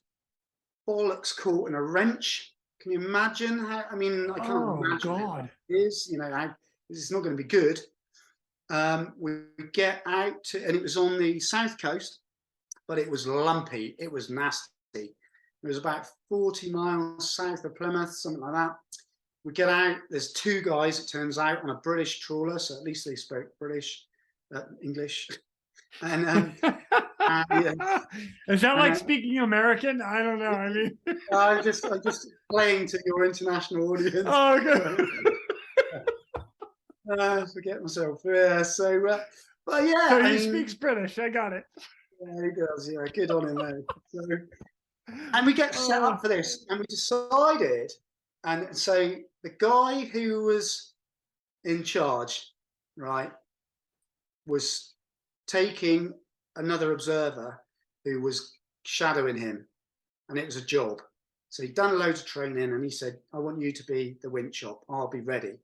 bollocks caught in a wrench. Can you imagine how? I mean, I can't imagine how it is. You know, how it's not going to be good. We get out to, and it was on the south coast, but it was lumpy. It was nasty. It was about 40 miles south of Plymouth, something like that. We get out. There's two guys, it turns out, on a British trawler, so at least they spoke English. And yeah. Is that like speaking American? I don't know. I mean, I'm just playing to your international audience. Oh, okay. Forget myself. Yeah. So, but yeah. So he speaks British. I got it. Yeah, he does. Yeah, good on him there. So, and we get set up for this, and we decided, and so the guy who was in charge, right, was taking another observer who was shadowing him, and it was a job. So he'd done loads of training, and he said, I want you to be the winch op. I'll be ready.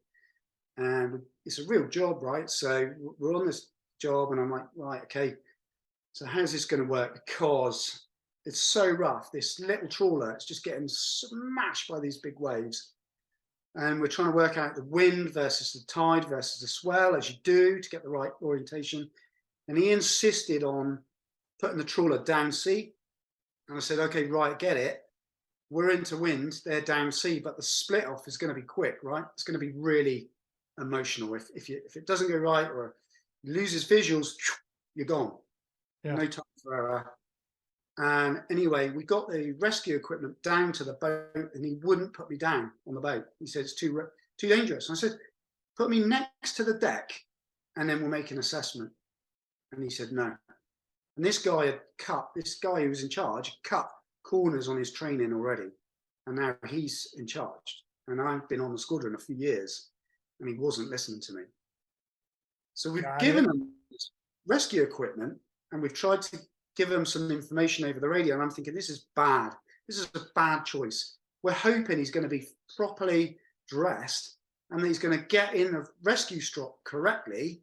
And it's a real job, right? So we're on this job, and I'm like, right, okay, so how's this going to work? Because it's so rough. This little trawler, it's just getting smashed by these big waves. And we're trying to work out the wind versus the tide versus the swell, as you do, to get the right orientation. And he insisted on putting the trawler down sea. And I said, okay, right, get it. We're into wind, they're down sea, but the split off is going to be quick, right? It's going to be really emotional. If it doesn't go right, or loses visuals, you're gone. Yeah. No time for error. And anyway, we got the rescue equipment down to the boat, and he wouldn't put me down on the boat. He said it's too dangerous. And I said, put me next to the deck, and then we'll make an assessment. And he said no. And this guy who was in charge, cut corners on his training already, and now he's in charge. And I've been on the squadron a few years, and he wasn't listening to me. So we've given him rescue equipment, and we've tried to give him some information over the radio. And I'm thinking, this is bad. This is a bad choice. We're hoping he's going to be properly dressed, and that he's going to get in the rescue strop correctly,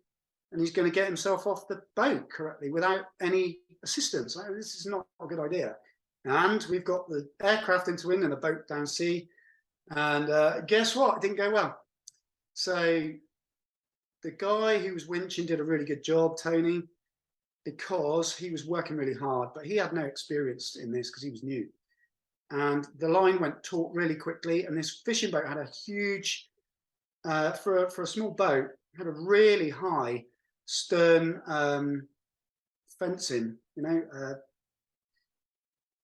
and he's going to get himself off the boat correctly without any assistance. This is not a good idea. And we've got the aircraft into wind and the boat down sea. And guess what? It didn't go well. So the guy who was winching did a really good job, Tony, because he was working really hard, but he had no experience in this because he was new. And the line went taut really quickly, and this fishing boat had a huge, for a small boat, had a really high stern fencing,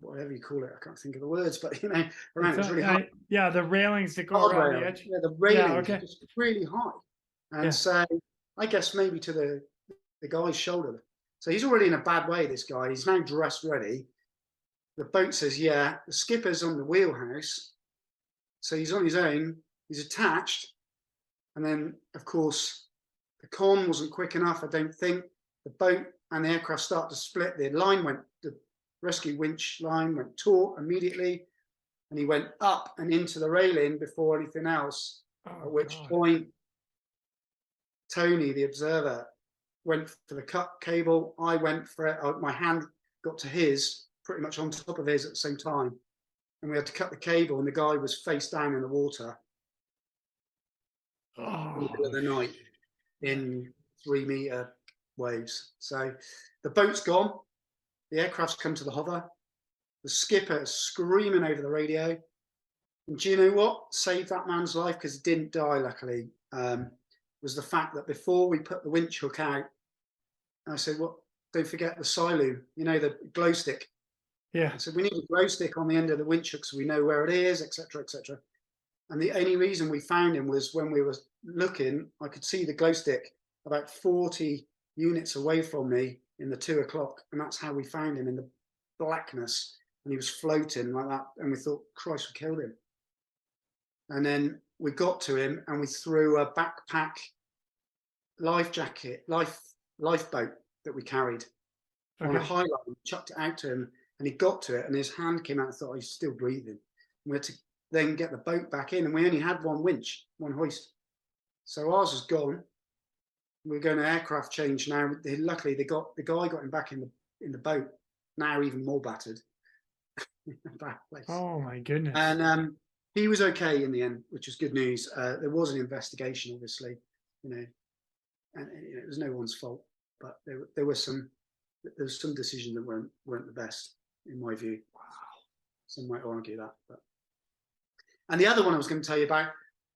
whatever you call it, I can't think of the words, but around it was really high. Yeah, the railings that go around the edge. Yeah, the railings are just really high. And so I guess maybe to the guy's shoulder. So he's already in a bad way, this guy. He's now dressed ready. The boat says, yeah, the skipper's on the wheelhouse. So he's on his own, he's attached. And then, of course, the comm wasn't quick enough, I don't think. The boat and the aircraft start to split. The rescue winch line went taut immediately. And he went up and into the railing before anything else. At which point, Tony, the observer, went for the cut cable. I went for it. My hand got to his, pretty much on top of his at the same time. And we had to cut the cable, and the guy was face down in the water. in the middle of Oh, the night in 3 meter waves. So the boat's gone. The aircraft's come to the hover. The skipper is screaming over the radio. And do you know what saved that man's life? Because he didn't die, luckily, was the fact that before we put the winch hook out, I said, "What? Don't forget the siloon, the glow stick." yeah. I said, "We need a glow stick on the end of the winch hook so we know where it is, etc., etc." And the only reason we found him was when we were looking, I could see the glow stick about 40 units away from me in the 2 o'clock. And that's how we found him, in the blackness. And he was floating like that. And we thought, Christ, we killed him. And then we got to him and we threw a backpack life jacket, lifeboat that we carried on a high line, chucked it out to him, and he got to it and his hand came out and thought, he's still breathing. And we had to then get the boat back in, and we only had one winch, one hoist. So ours was gone. We're going to aircraft change now. Luckily, the guy got him back in the boat, now even more battered. Oh my goodness. And he was okay in the end, which was good news. There was an investigation, obviously, and it was no one's fault, but there was some decisions that weren't the best, in my view. Wow. Some might argue that, but. And the other one I was going to tell you about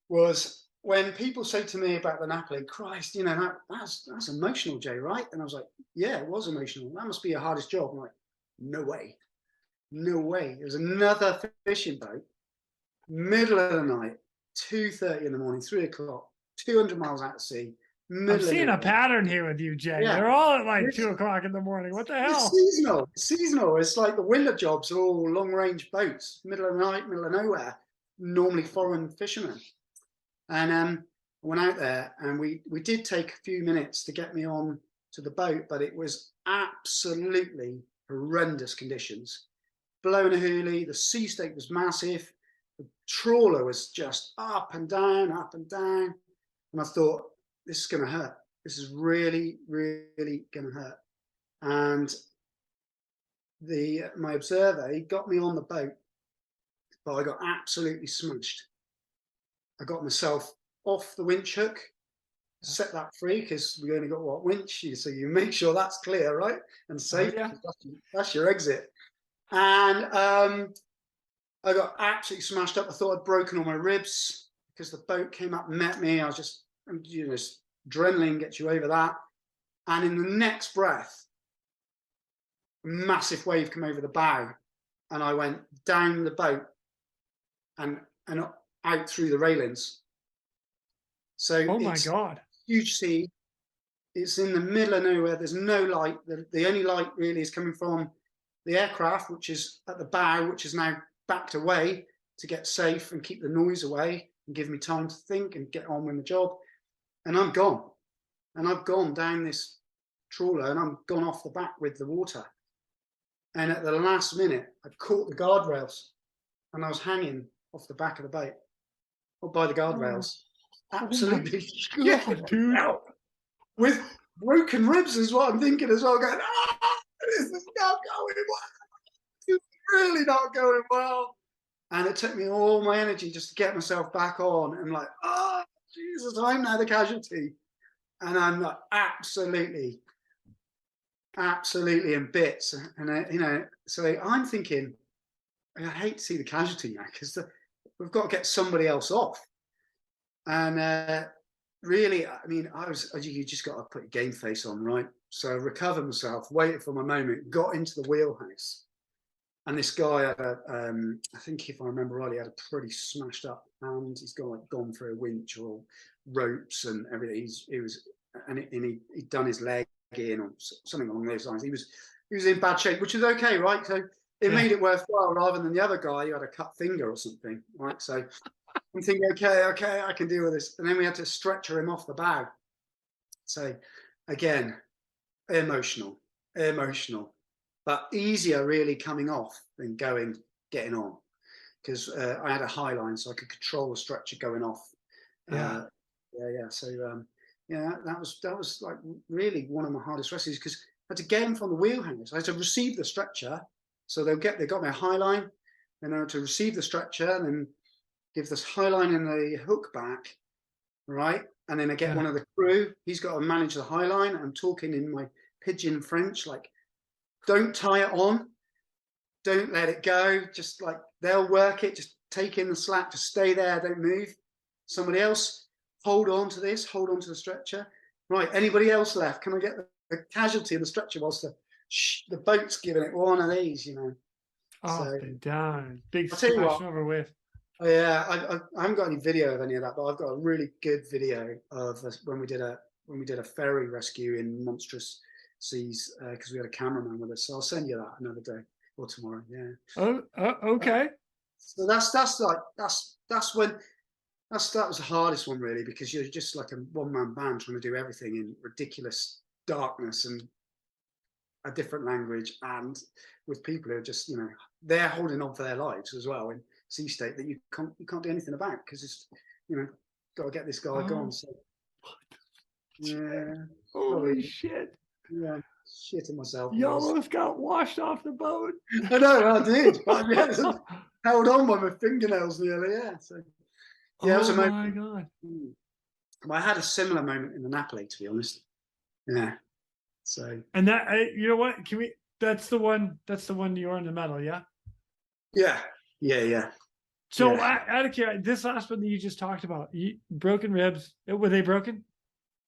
was when people say to me about the Napoli, Christ, that's emotional, Jay, right? And I was like, yeah, it was emotional. That must be your hardest job. I'm like, no way. No way. It was another fishing boat, middle of the night, 2:30 in the morning, 3 o'clock, 200 miles out to sea. I'm seeing a pattern here with you, Jay. Yeah. They're all at like 2 o'clock in the morning. What the hell? It's seasonal. It's like the winter jobs are all long-range boats, middle of the night, middle of nowhere, normally foreign fishermen. And I went out there, and we did take a few minutes to get me on to the boat, but it was absolutely horrendous conditions. Blowing a hoolie, the sea stake was massive, the trawler was just up and down, and I thought, this is going to hurt. This is really, really going to hurt. And my observer, he got me on the boat, but I got absolutely smashed. I got myself off the winch hook, set that free, because we only got what winch, so you make sure that's clear, right, and safe. Yeah. That's your exit. And I got absolutely smashed up. I thought I'd broken all my ribs because the boat came up and met me. I was just, adrenaline gets you over that. And in the next breath, a massive wave came over the bow, and I went down the boat and out through the railings. So oh my God, huge sea. It's in the middle of nowhere. There's no light. The only light really is coming from the aircraft, which is at the bow, which is now backed away to get safe and keep the noise away and give me time to think and get on with the job. And I'm gone. And I've gone down this trawler and I'm gone off the back with the water. And at the last minute, I caught the guardrails and I was hanging off the back of the boat, or by the guardrails. Absolutely. Oh yeah, dude. With broken ribs is what I'm thinking as well, going, this is not going well. It's really not going well. And it took me all my energy just to get myself back on. And like, oh, Jesus, I'm now the casualty. And I'm like, absolutely in bits. And, so I'm thinking, I hate to see the casualty now, because we've got to get somebody else off. And really, you just got to put your game face on, right? So I recovered myself, waited for my moment, got into the wheelhouse. And this guy had I think if I remember rightly, had a pretty smashed up hand. He's gone through a winch or ropes and everything. He'd done his leg in or something along those lines. He was in bad shape, which is okay, right? So it made it worthwhile, rather than the other guy who had a cut finger or something, right? So I'm thinking, okay, I can deal with this. And then we had to stretcher him off the bow. So again, emotional, but easier really coming off than getting on, because I had a high line, so I could control the stretcher going off. So that was like really one of my hardest rescues, because I had to get him from the wheelhouse. I had to receive the stretcher, so they got me a high line, then I had to receive the stretcher and then give this high line and the hook back, right? And then I get one of the crew. He's got to manage the high line. I'm talking in my pidgin French, like, don't tie it on, don't let it go. Just like they'll work it. Just take in the slack. Just stay there. Don't move. Somebody else, hold on to this. Hold on to the stretcher. Right. Anybody else left? Can I get the casualty of the stretcher whilst the boat's giving it one of these? You know. Off So, and down. Big I'll tell you splash what, over with. Oh, yeah, I haven't got any video of any of that, but I've got a really good video of when we did a ferry rescue in monstrous seas because we had a cameraman with us. So I'll send you that another day or tomorrow. Yeah. Oh, okay. So that was the hardest one really, because you're just like a one-man band trying to do everything in ridiculous darkness and a different language, and with people who are just, you know, they're holding on for their lives as well in sea state that you can't do anything about because it's, you know, got to get this guy gone. So yeah, holy shit. Yeah, shitting myself. You almost got washed off the boat. I know, I did. But yeah, held on by my fingernails nearly. Yeah. So yeah, it was a moment. Oh my god. I had a similar moment in the Napoli, to be honest. Yeah. So. And that, you know what? Can we? That's the one you're in the medal, yeah. Yeah. So out of curiosity, this last one that you just talked about, broken ribs, were they broken?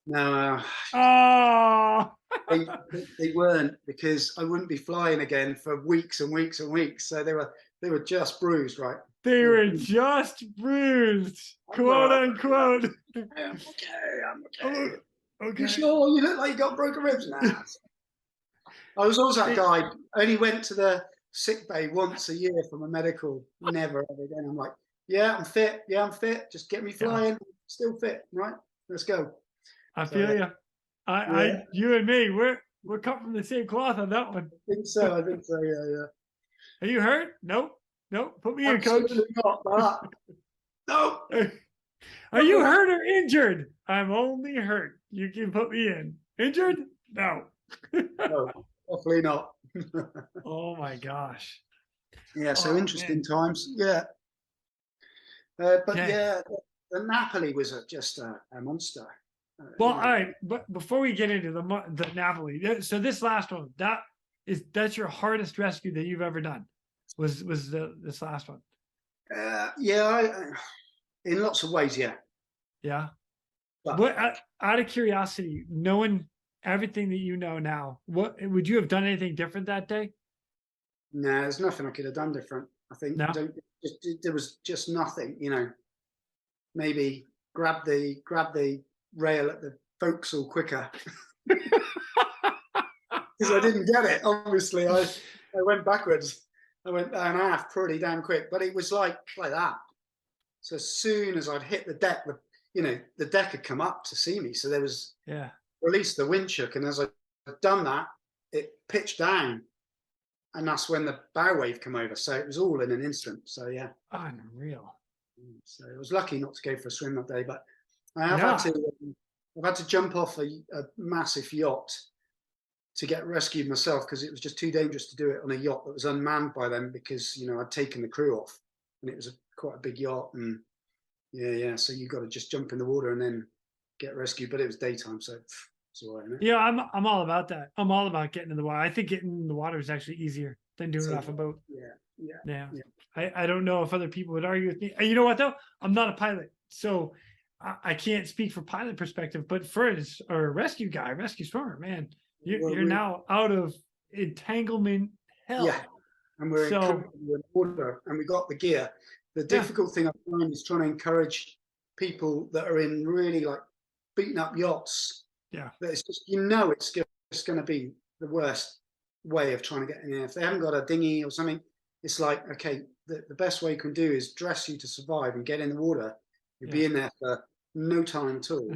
No. Oh. they weren't, because I wouldn't be flying again for weeks and weeks and weeks. So they were just bruised, right? They were just bruised, quote unquote. I'm okay. Okay. You sure? You look like you got broken ribs now. I was always that guy. I only went to the sick bay once a year from a medical. Never ever again. I'm like, yeah, I'm fit. Yeah, I'm fit. Just get me flying. Still fit, right? Let's go. I feel you. You and me, we're cut from the same cloth on that one. I think so. Yeah. Are you hurt? Nope. Put me in, coach. Not, no. Are you hurt or injured? I'm only hurt. You can put me in. Injured? No. No, definitely not. Oh my gosh. Yeah, so interesting times. Yeah. But yeah, the Napoli was just a monster. Well, all right, but before we get into the Napoli, so this last one, that's your hardest rescue that you've ever done, was this last one? Yeah, in lots of ways, yeah. Yeah. But what, out of curiosity, knowing everything that you know now, what would you have done anything different that day? No, there's nothing I could have done different. I think there was just nothing, you know. Maybe grab the rail at the forecastle quicker, because I didn't get it. Obviously, I went backwards. I went down half pretty damn quick, but it was like that. So as soon as I'd hit the deck, the deck had come up to see me. So there was released the wind shook, and as I'd done that, it pitched down, and that's when the bow wave came over. So it was all in an instant. So yeah, unreal. So I was lucky not to go for a swim that day, but I've had to jump off a massive yacht to get rescued myself, because it was just too dangerous to do it on a yacht that was unmanned by them, because I'd taken the crew off, and it was quite a big yacht, and so you got to just jump in the water and then get rescued. But it was daytime, so it's all right, isn't it? Yeah, I'm all about that. I'm all about getting in the water. I think getting in the water is actually easier than doing it off a boat. Yeah. I don't know if other people would argue with me. You know what though? I'm not a pilot, so I can't speak for pilot perspective. But for a rescue guy, rescue swimmer, man, you're now out of entanglement hell. Yeah, and we're in water, and we got the gear. The difficult thing I find is trying to encourage people that are in really like beaten up yachts. Yeah, that it's just it's just going to be the worst way of trying to get in there. If they haven't got a dinghy or something, it's like, okay, the best way you can do is dress you to survive and get in the water. You'll be in there for no time at all,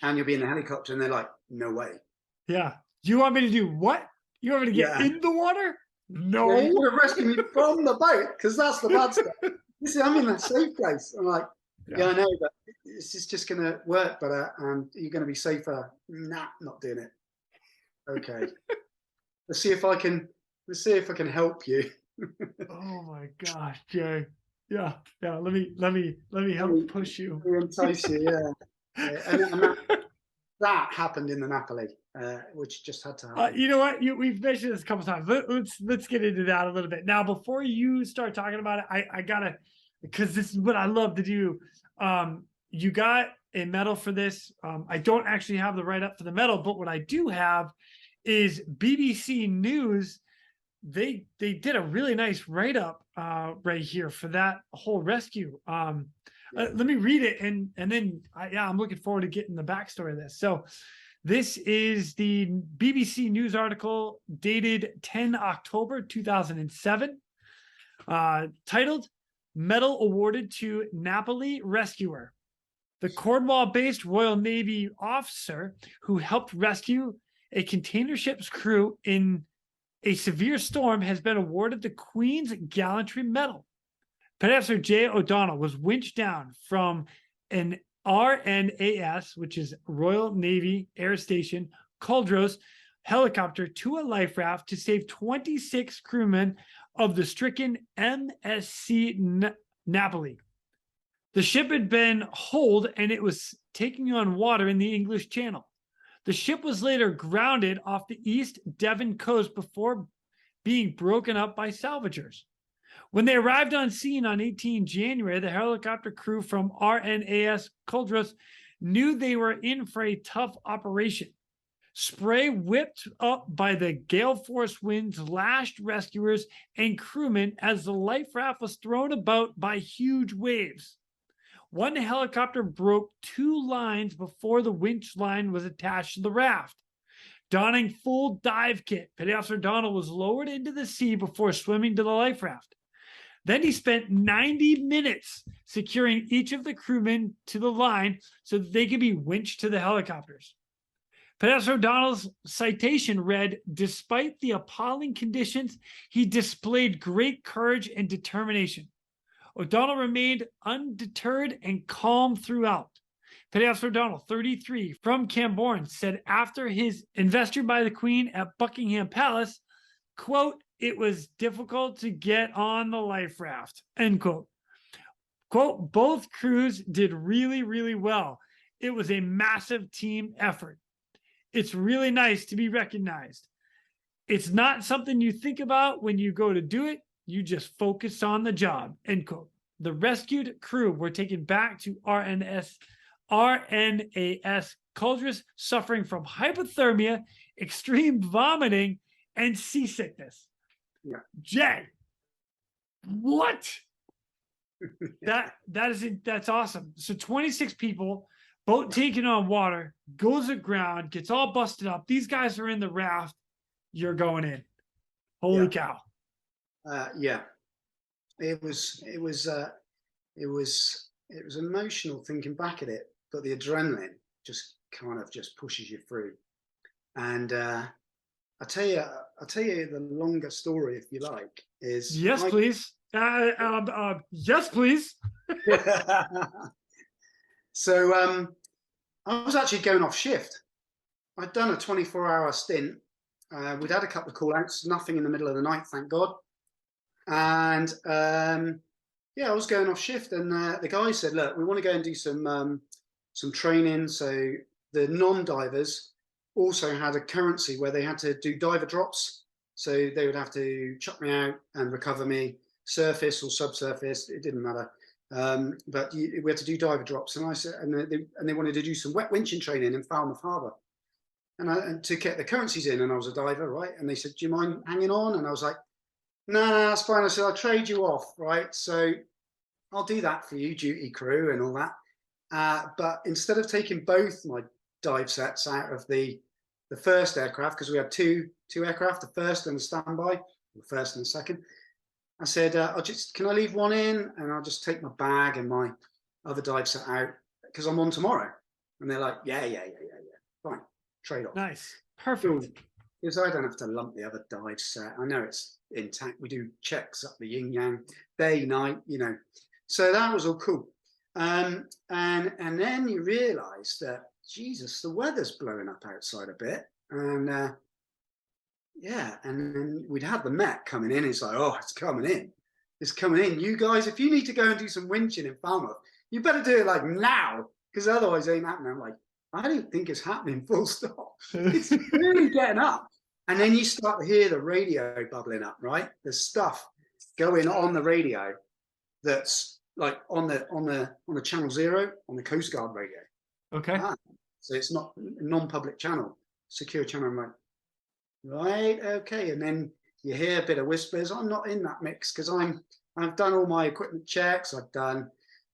and you'll be in the helicopter, and they're like, no way. Yeah. Do you want me to do what? You want me to get in the water? No. Yeah, you want to rescue me from the boat, because that's the bad stuff. You see, I'm in a safe place. I'm like, I know, but this is just going to work better, and you're going to be safer. Nah, not doing it. Okay. Let's see if I can help you. Oh my gosh, Jay. Yeah. Let me help push you. Entice you, yeah. And that happened in the Napoli, which just had to happen. You know what? We've mentioned this a couple times. Let's get into that a little bit now. Before you start talking about it, I gotta, because this is what I love to do. You got a medal for this. I don't actually have the write up for the medal, but what I do have is BBC News. They did a really nice write up right here for that whole rescue. Let me read it, and then I'm looking forward to getting the backstory of this. So this is the BBC News article dated 10 October 2007, titled "Medal Awarded to Napoli Rescuer." The Cornwall-based Royal Navy officer who helped rescue a container ship's crew in a severe storm has been awarded the Queen's Gallantry Medal. Petty J. O'Donnell was winched down from an RNAS, which is Royal Navy Air Station, Culdrose helicopter to a life raft to save 26 crewmen of the stricken MSC Napoli. The ship had been holed and it was taking on water in the English Channel. The ship was later grounded off the East Devon coast before being broken up by salvagers. When they arrived on scene on 18 January, the helicopter crew from RNAS Culdrose knew they were in for a tough operation. Spray whipped up by the gale force winds lashed rescuers and crewmen as the life raft was thrown about by huge waves. One helicopter broke 2 lines before the winch line was attached to the raft. Donning full dive kit, Petty Officer O'Donnell was lowered into the sea before swimming to the life raft. Then he spent 90 minutes securing each of the crewmen to the line so that they could be winched to the helicopters. Petty Officer O'Donnell's citation read, "Despite the appalling conditions, he displayed great courage and determination. O'Donnell remained undeterred and calm throughout." Petty Officer O'Donnell, 33, from Camborne, said after his investure by the Queen at Buckingham Palace, quote, "It was difficult to get on the life raft," end quote. Quote, "Both crews did really, really well. It was a massive team effort. It's really nice to be recognized. It's not something you think about when you go to do it. You just focus on the job," end quote. The rescued crew were taken back to RNAS Culdrose, suffering from hypothermia, extreme vomiting, and seasickness. Yeah. Jay, what? That's awesome. So 26 people, boat taken on water, goes aground, gets all busted up. These guys are in the raft. You're going in. Holy cow. Yeah, it was emotional thinking back at it, but the adrenaline just kind of just pushes you through. And I'll tell you the longer story, if you like, is yes, please. Yes, please. So I was actually going off shift. I'd done a 24-hour stint. We'd had a couple of call-outs, nothing in the middle of the night, thank God. And I was going off shift, and the guy said, "Look, we want to go and do some training." So the non-divers also had a currency where they had to do diver drops. So they would have to chuck me out and recover me, surface or subsurface, it didn't matter. But we had to do diver drops, and I said, and they wanted to do some wet winching training in Falmouth Harbour, and to get the currencies in. And I was a diver, right? And they said, "Do you mind hanging on?" And I was like, No, that's fine. I said, "I'll trade you off, right? So I'll do that for you, duty crew and all that." But instead of taking both my dive sets out of the first aircraft, because we had two aircraft, the first and the standby, the first and the second, I said, "Can I leave one in, and I'll just take my bag and my other dive set out because I'm on tomorrow." And they're like, yeah, fine, trade off. Nice, perfect. Because I don't have to lump the other dive set. I know it's intact. We do checks up the yin yang, day, night, So that was all cool. And then you realise that, Jesus, the weather's blowing up outside a bit. And and then we'd had the Met coming in. It's like, "Oh, it's coming in. It's coming in. You guys, if you need to go and do some winching in Falmouth, you better do it like now, because otherwise it ain't happening. I'm like, I don't think it's happening, full stop. It's really getting up. And then you start to hear the radio bubbling up, right? There's stuff going on the radio that's like on the channel 0 on the Coast Guard radio. Okay. So it's not a non-public channel, secure channel. I'm like, right, okay. And then you hear a bit of whispers. I'm not in that mix because I've done all my equipment checks. I've done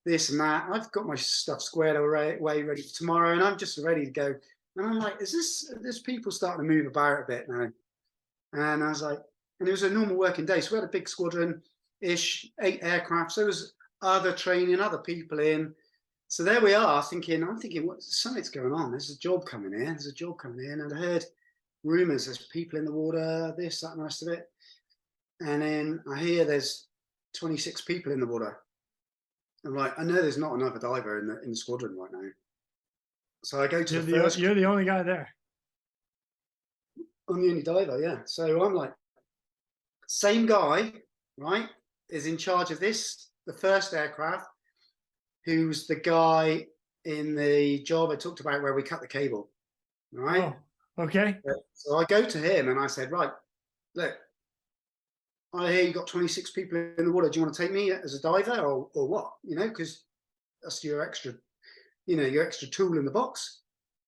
this and that. I've got my stuff squared away, ready for tomorrow, and I'm just ready to go. And I'm like, there's people starting to move about a bit now? And I was like, and it was a normal working day. So we had a big squadron-ish, 8 aircraft. So there was other training, other people in. So there we are, I'm thinking, something's going on. There's a job coming in. There's a job coming in. And I heard rumors, there's people in the water, this, that, and the rest of it. And then I hear there's 26 people in the water. I'm like, I know there's not another diver in the squadron right now. So I go to the first. You're the only guy there. I'm the only diver, yeah. So I'm like, same guy, right, is in charge of this, the first aircraft, who's the guy in the job I talked about where we cut the cable, right? Oh, okay. So I go to him and I said, right, look, I hear you got 26 people in the water. Do you want to take me as a diver or what? You know, because that's your extra, your extra tool in the box.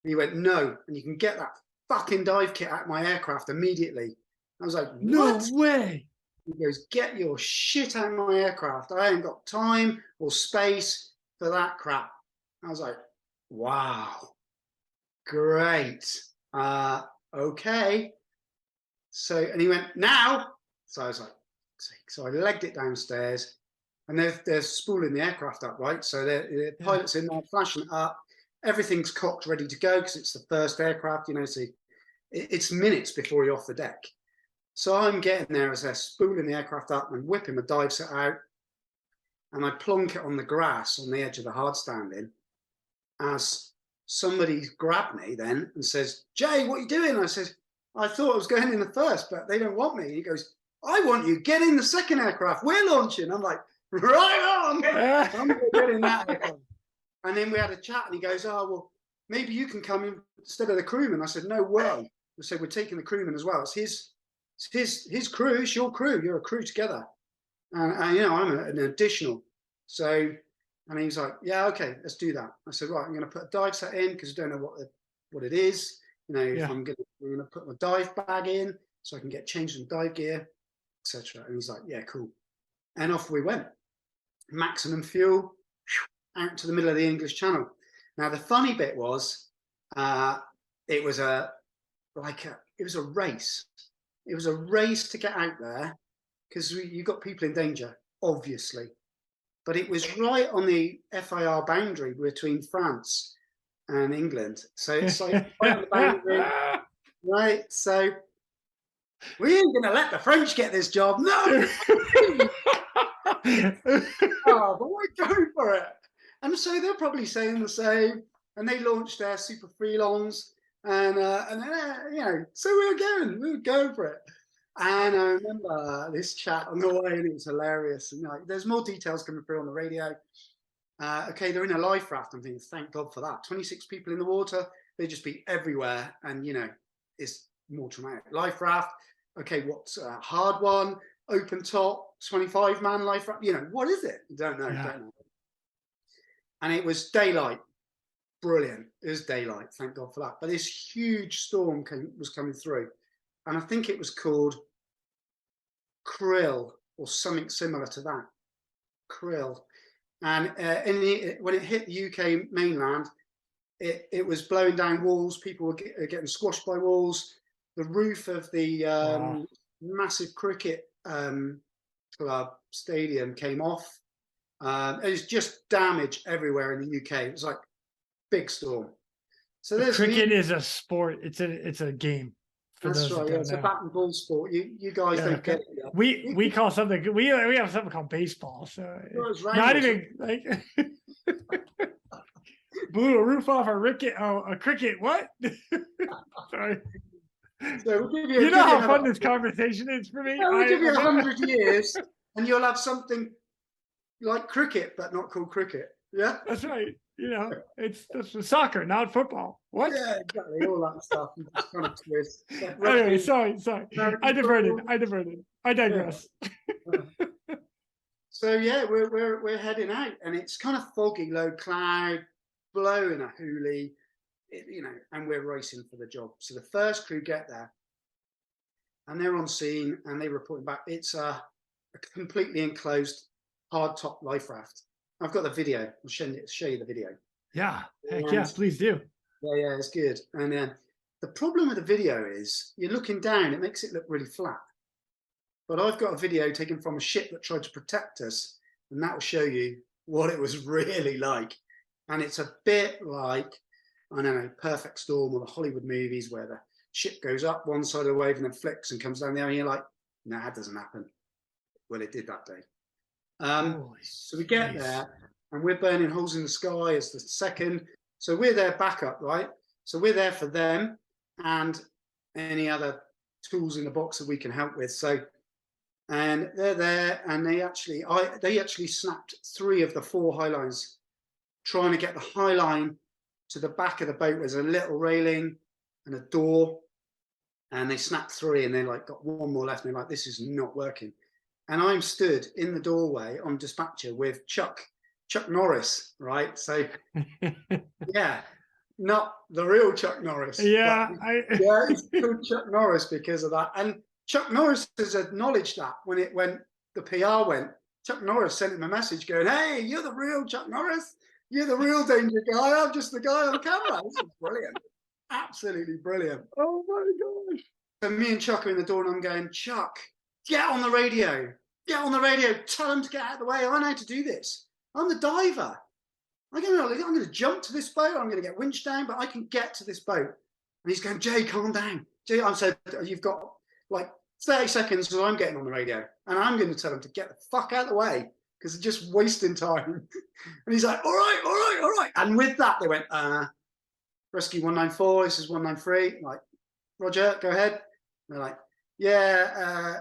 And he went, no, and you can get that fucking dive kit out of my aircraft immediately. I was like, what? No way. He goes, get your shit out of my aircraft. I ain't got time or space for that crap. I was like, wow, great. Okay. So, and he went, now. So I was like, so I legged it downstairs, and they're spooling the aircraft up, right? So the pilot's in there, flashing it up. Everything's cocked, ready to go, because it's the first aircraft, so it's minutes before you're off the deck. So I'm getting there as they're spooling the aircraft up and whipping my dive set out, and I plonk it on the grass on the edge of the hard standing as somebody grabbed me then and says, Jay, what are you doing? I said, I thought I was going in the first, but they don't want me. He goes, I want you, get in the second aircraft, we're launching. I'm like, right on. I'm going to get in that aircraft. And then we had a chat and he goes, oh, well, maybe you can come in instead of the crewman. I said, no way. I said, we're taking the crewman as well. It's his crew, it's your crew. You're a crew together. And I'm an additional. So, and he was like, yeah, okay, let's do that. I said, right, I'm going to put a dive set in because I don't know what it is. We're going to put my dive bag in so I can get changed in dive gear, etc. And he's like, yeah, cool. And off we went. Maximum fuel, out to the middle of the English Channel. Now the funny bit was, it was a race. It was a race to get out there because you got people in danger, obviously. But it was right on the FIR boundary between France and England. So it's like right on the boundary, right? So we ain't going to let the French get this job. No. Oh, but we're going for it. And so they're probably saying the same. And they launched their super freelongs. And so we were going for it. And I remember this chat on the way, and it was hilarious. And there's more details coming through on the radio. Okay, they're in a life raft. I'm thinking, thank God for that. 26 people in the water, they just be everywhere. And, it's more traumatic. Life raft. Okay, what's a hard one? Open top, 25-man life raft. What is it? You don't know. Yeah. Don't know. And it was daylight. Brilliant. It was daylight. Thank God for that. But this huge storm was coming through. And I think it was called Krill or something similar to that. Krill. And when it hit the UK mainland, it was blowing down walls. People were getting squashed by walls. The roof of the massive cricket club stadium came off. It was just damage everywhere in the UK. It was like big storm. So there's cricket is a sport. It's a game. That's right. Yeah, it's a bat and ball sport. You guys don't get it yet. We call something. We have something called baseball. So not even like blew a roof off a cricket. What? Sorry. So you know how fun this conversation is for me. We'll give you 100 years, and you'll have something like cricket, but not called cricket. Yeah, that's right. You know, it's soccer, not football. What? Yeah, exactly. All that stuff. You just kind of twist. Like Anyway, rugby, sorry. I American diverted. football. I Yeah. digress. So yeah, we're heading out, and it's kind of foggy, low cloud, blowing a hoolie, you know, and we're racing for the job. So the first crew get there, and they're on scene, and they reporting back. It's a completely enclosed hard top life raft. I've got the video. I'll show you the video. Yeah. Heck And yeah, please do. yeah, it's good. And the problem with the video is you're looking down, it makes it look really flat. But I've got a video taken from a ship that tried to protect us, and that will show you what it was really like. And it's a bit like, I don't know, Perfect Storm or the Hollywood movies where the ship goes up one side of the wave and then flicks and comes down the other, and you're like, nah, that doesn't happen. Well, it did that day. So we get there, and we're burning holes in the sky as the second. So we're their backup, right? So we're there for them and any other tools in the box that we can help with. So, and they're there, and they actually snapped 3 of the 4 high lines, trying to get the high line to the back of the boat. There's a little railing and a door, and they snapped 3, and they like got 1 more left, and they're like, this is not working. And I'm stood in the doorway on dispatcher with Chuck Norris, right? So yeah, not the real Chuck Norris. Yeah, yeah, it's called Chuck Norris because of that. And Chuck Norris has acknowledged that when the PR went, Chuck Norris sent him a message going, "Hey, you're the real Chuck Norris. You're the real danger guy. I'm just the guy on camera." This is brilliant. Absolutely brilliant. Oh my gosh. So me and Chuck are in the door, and I'm going, Chuck, get on the radio. Get on the radio. Tell them to get out of the way. I know how to do this. I'm the diver. I'm going to jump to this boat. I'm going to get winched down, but I can get to this boat. And he's going, Jay, calm down. Jay, I said, you've got like 30 seconds so I'm getting on the radio. And I'm going to tell them to get the fuck out of the way because they're just wasting time. And he's like, all right. And with that, they went, Rescue 194, this is 193. I'm like, Roger, go ahead. And they're like, yeah,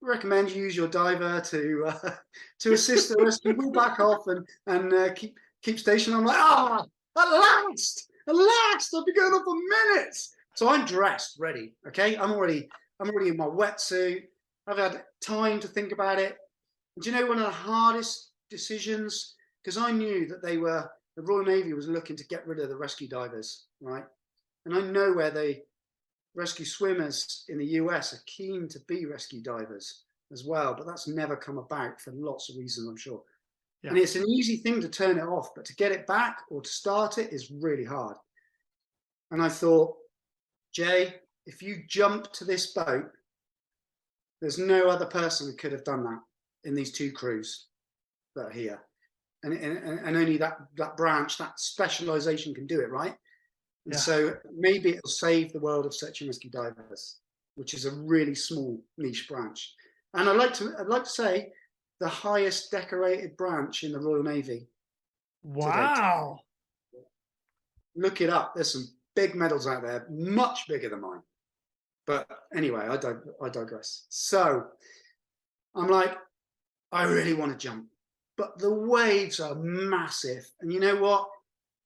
recommend you use your diver to assist the rescue. We'll back off and keep station. I'm like, at last, I've been going on for minutes. So I'm dressed, ready. Okay, I'm already in my wetsuit. I've had time to think about it. And do you know one of the hardest decisions? Because I knew that the Royal Navy was looking to get rid of the rescue divers, right? And I know where they rescue swimmers in the US are keen to be rescue divers as well, but that's never come about for lots of reasons, I'm sure. Yeah. And it's an easy thing to turn it off, but to get it back or to start it is really hard. And I thought, Jay, if you jump to this boat, there's no other person who could have done that in these 2 crews that are here. And only that branch, that specialization can do it, right? And so maybe it'll save the world of search and rescue divers, which is a really small niche branch. And I'd like to say the highest decorated branch in the Royal Navy. Wow. Look it up. There's some big medals out there, much bigger than mine. But anyway, I digress. So I'm like, I really want to jump, but the waves are massive. And you know what?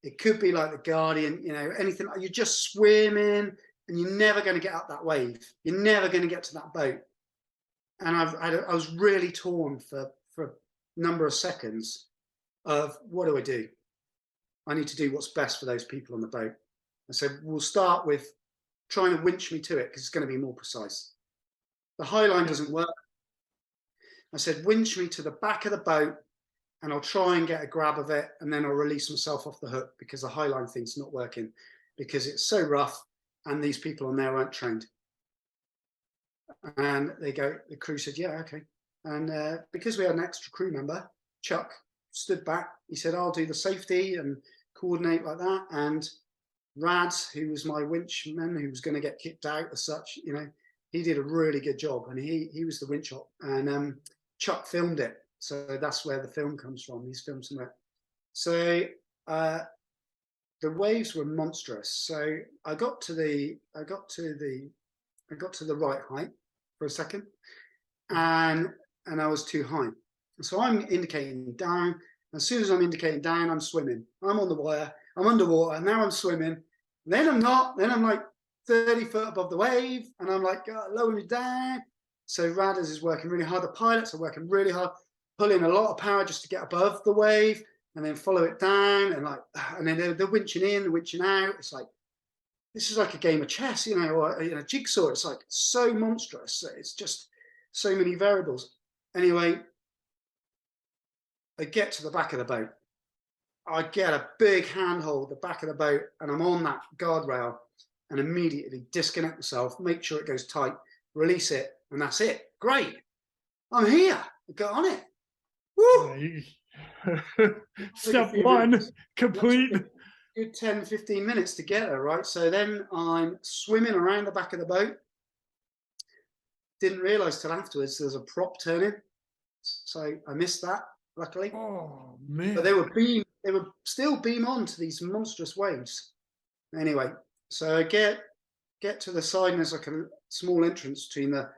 It could be like the Guardian, you know, anything. You're just swimming and you're never going to get up that wave. You're never going to get to that boat. And I was really torn for a number of seconds of what do I do? I need to do what's best for those people on the boat. I said, we'll start with trying to winch me to it because it's going to be more precise. The high line doesn't work. I said, winch me to the back of the boat and I'll try and get a grab of it, and then I'll release myself off the hook because the high line thing's not working because it's so rough and these people on there aren't trained. And the crew said, yeah, okay. And because we had an extra crew member, Chuck stood back. He said, I'll do the safety and coordinate like that. And Rads, who was my winchman, who was going to get kicked out as such, you know, he did a really good job, and he was the winch op. And Chuck filmed it. So that's where the film comes from. He's filmed some of it. So the waves were monstrous. So I got to the right height for a second, and I was too high. So I'm indicating down, As soon as I'm indicating down, I'm swimming. I'm on the wire. I'm underwater. Now I'm swimming. Then I'm not. Then I'm like 30 foot above the wave, and I'm like, lower me down. So Radders is working really hard. The pilots are working really hard, pulling a lot of power just to get above the wave, and then follow it down, and then they're winching in, winching out. It's like, this is like a game of chess, or a jigsaw. It's like so monstrous. It's just so many variables. Anyway, I get to the back of the boat. I get a big handhold at the back of the boat, and I'm on that guardrail, and immediately disconnect myself, make sure it goes tight, release it, and that's it. Great. I'm here. I got on it. Woo! Step one, complete. Good 10, 15 minutes to get there, right? So then I'm swimming around the back of the boat. Didn't realize till afterwards there's a prop turning. So I missed that, luckily. Oh, man. But they were still beam on to these monstrous waves. Anyway, so I get to the side, and there's like a small entrance between the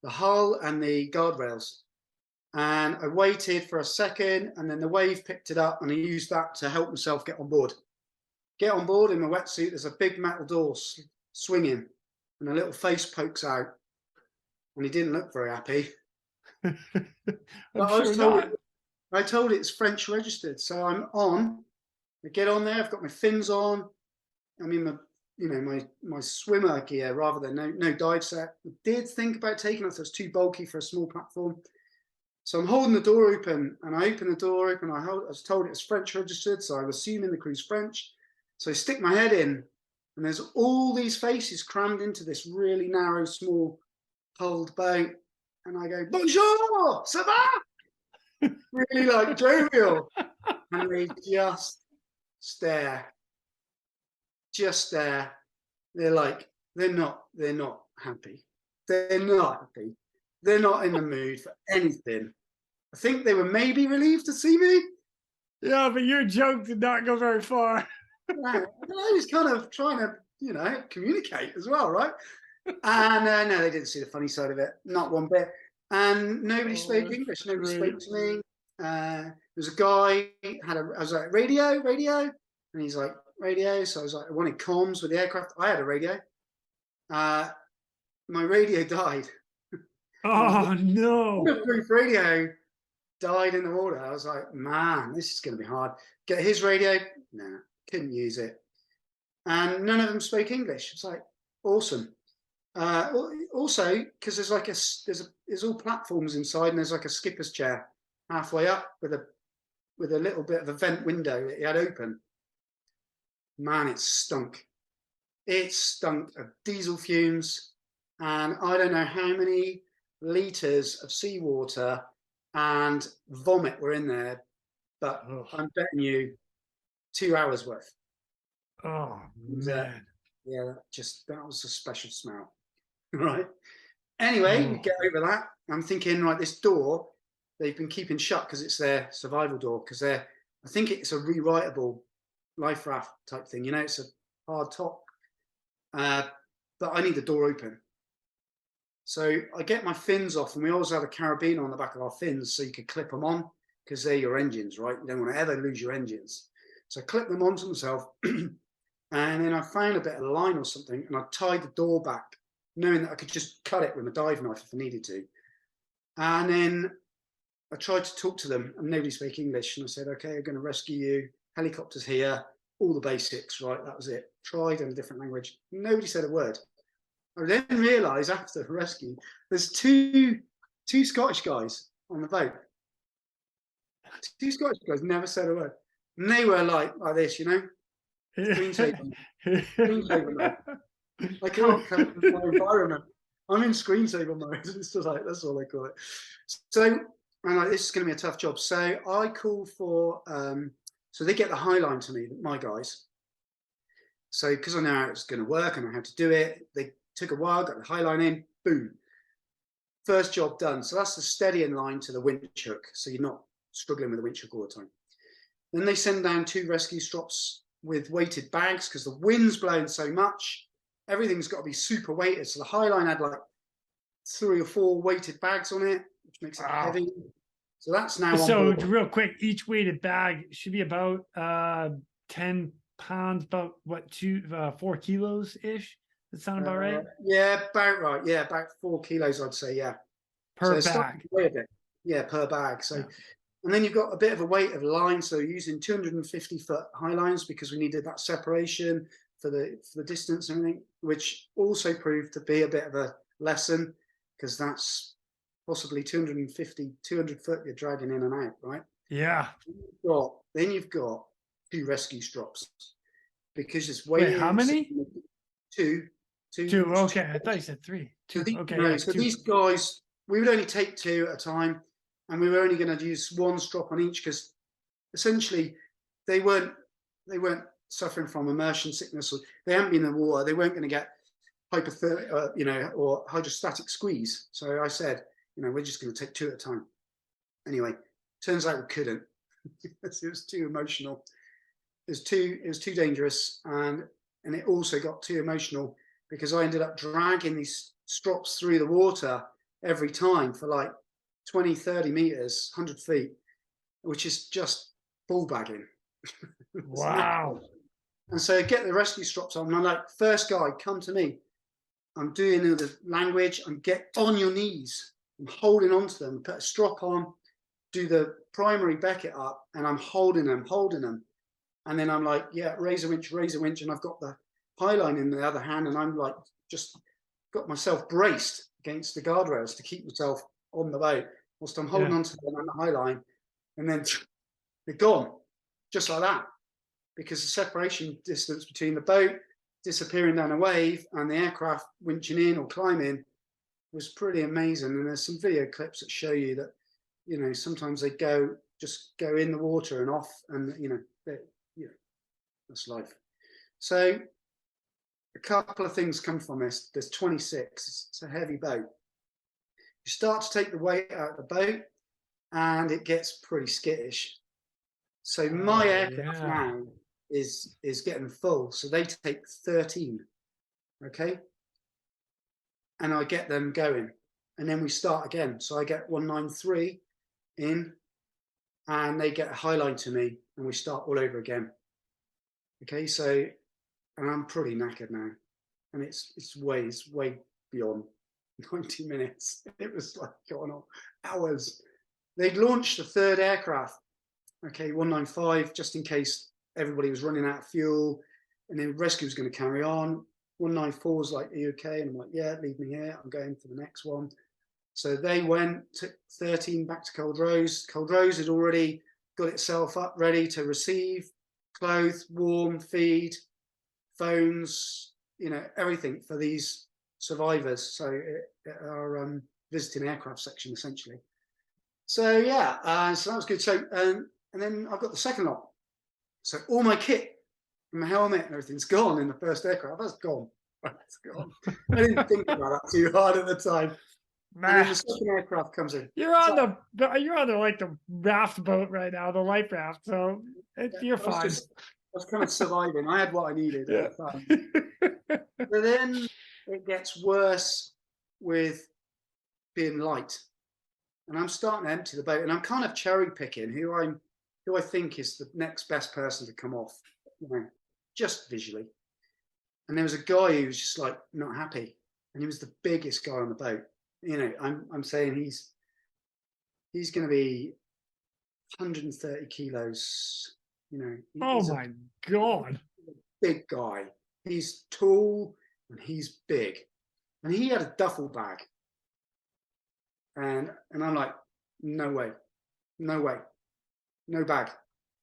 hull and the guardrails. And I waited for a second, and then the wave picked it up, and I used that to help myself get on board. Get on board in my wetsuit, there's a big metal door swinging, and a little face pokes out, and he didn't look very happy. I told it it's French registered, so I'm on. I get on there, I've got my fins on, I'm in my swimmer gear rather than no dive set. I did think about taking it, so it's too bulky for a small platform. So I'm holding the door open, and I open the door open. I was told it's French registered, so I'm assuming the crew's French. So I stick my head in, and there's all these faces crammed into this really narrow, small, hulled boat. And I go, bonjour, ça va? Really like jovial. And they just stare. They're like, they're not happy. They're not happy. They're not in the mood for anything. I think they were maybe relieved to see me. Yeah, but your joke did not go very far. I was kind of trying to, communicate as well, right? And no, they didn't see the funny side of it, not one bit. And nobody spoke English. Nobody spoke to me. There was a guy I was like, radio, and he's like, radio. So I was like, I wanted comms with the aircraft. I had a radio. My radio died. Oh no! Waterproof radio died in the water. I was like, man, this is going to be hard. Get his radio? Nah, couldn't use it. And none of them spoke English. It's like awesome. Also, because there's all platforms inside, and there's like a skipper's chair halfway up with a little bit of a vent window that he had open. Man, it stunk. It stunk of diesel fumes, and I don't know how many liters of seawater and vomit were in there, but I'm betting you 2 hours worth. Oh man. Yeah, that was a special smell. Right. Anyway, we get over that. I'm thinking, right, this door, they've been keeping shut because it's their survival door, because I think it's a rewritable life raft type thing. It's a hard top. But I need the door open. So I get my fins off, and we always had a carabiner on the back of our fins so you could clip them on, because they're your engines, right? You don't want to ever lose your engines. So I clip them onto myself, and then I found a bit of line or something, and I tied the door back, knowing that I could just cut it with a dive knife if I needed to. And then I tried to talk to them, and nobody spoke English. And I said, okay, I'm going to rescue you. Helicopters here, all the basics, right? That was it. Tried in a different language. Nobody said a word. I then realised after the rescue, there's two Scottish guys on the boat. Two Scottish guys never said a word. And they were like this, Screensaver. Screensaver. I can't cope with my environment. I'm in screensaver mode. It's just like, that's all I call it. So I'm like, this is going to be a tough job. So I call for, so they get the high line to me, my guys. So because I know how it's going to work and I know how to do it, they took a while, got the high line in, boom. First job done. So that's the steadying line to the winch hook. So you're not struggling with the winch hook all the time. Then they send down 2 rescue strops with weighted bags because the wind's blowing so much. Everything's got to be super weighted. So the high line had like 3 or 4 weighted bags on it, which makes it heavy. So that's now on So board. real quick, each weighted bag should be about 10 pounds, about what, 4 kilos ish. That sound about right? Yeah, about right. Yeah, about 4 kilos, I'd say. Yeah. So Per it's starting bag. to weigh a bit. Yeah, per bag. So, Yeah. and then you've got a bit of a weight of line. So using 250-foot high lines because we needed that separation for the distance and everything, which also proved to be a bit of a lesson because that's possibly 250, 200 foot you're dragging in and out, right? Yeah. Then you've got 2 rescue strops because it's Wait, how weighing many? two. 2. Okay. I thought you said 3. 2. Okay. Yeah. So 2. these guys, we would only take 2 at a time, and we were only going to use 1 strop on each because essentially they weren't suffering from immersion sickness, or they hadn't been in the water. They weren't going to get hypothermia, or hydrostatic squeeze. So I said, we're just going to take 2 at a time. Anyway, turns out we couldn't. It was too emotional. It was too dangerous, and it also got too emotional because I ended up dragging these strops through the water every time for like 20, 30 meters, 100 feet, which is just bull bagging. Wow. And so get the rescue strops on. And I'm like, first guy, come to me. I'm doing the language. I'm get on your knees. I'm holding on to them. Put a strop on, do the primary Beckett up, and I'm holding them. And then I'm like, yeah, raise a winch. And I've got the high line in the other hand. And I'm like, just got myself braced against the guardrails to keep myself on the boat whilst I'm holding on to them on the high line. And then they're gone, just like that. Because the separation distance between the boat disappearing down a wave and the aircraft winching in or climbing was pretty amazing. And there's some video clips that show you that, sometimes they just go in the water and off, and that's life. So a couple of things come from this. There's 26. It's a heavy boat. You start to take the weight out of the boat, and it gets pretty skittish. So my aircraft now is getting full. So they take 13. Okay. And I get them going. And then we start again. So I get 193 in, and they get a high line to me, and we start all over again. Okay, so, and I'm pretty knackered now, and it's way beyond 90 minutes. It was like going on hours. They'd launched the 3rd aircraft, okay, 195, just in case everybody was running out of fuel, and then rescue was going to carry on. 194 was like, are you okay? And I'm like, yeah, leave me here. I'm going for the next one. So they went, took 13 back to Cold Rose. Cold Rose had already got itself up, ready to receive, clothe, warm, feed, phones, everything for these survivors. So our visiting aircraft section, essentially. So yeah, so that was good. So and then I've got the second lot. So all my kit, my helmet and everything's gone in the first aircraft. That's gone. That's gone. I didn't think about that too hard at the time. And then the second aircraft comes in. You're on like the raft boat right now, the life raft. So you're fine. I was kind of surviving. I had what I needed at the time. But then it gets worse with being light, and I'm starting to empty the boat, and I'm kind of cherry picking who I think is the next best person to come off, just visually. And there was a guy who was just like not happy, and he was the biggest guy on the boat. I'm saying he's going to be 130 kilos. Oh my God. Big guy. He's tall and he's big. And he had a duffel bag. And I'm like, no way. No way. No bag.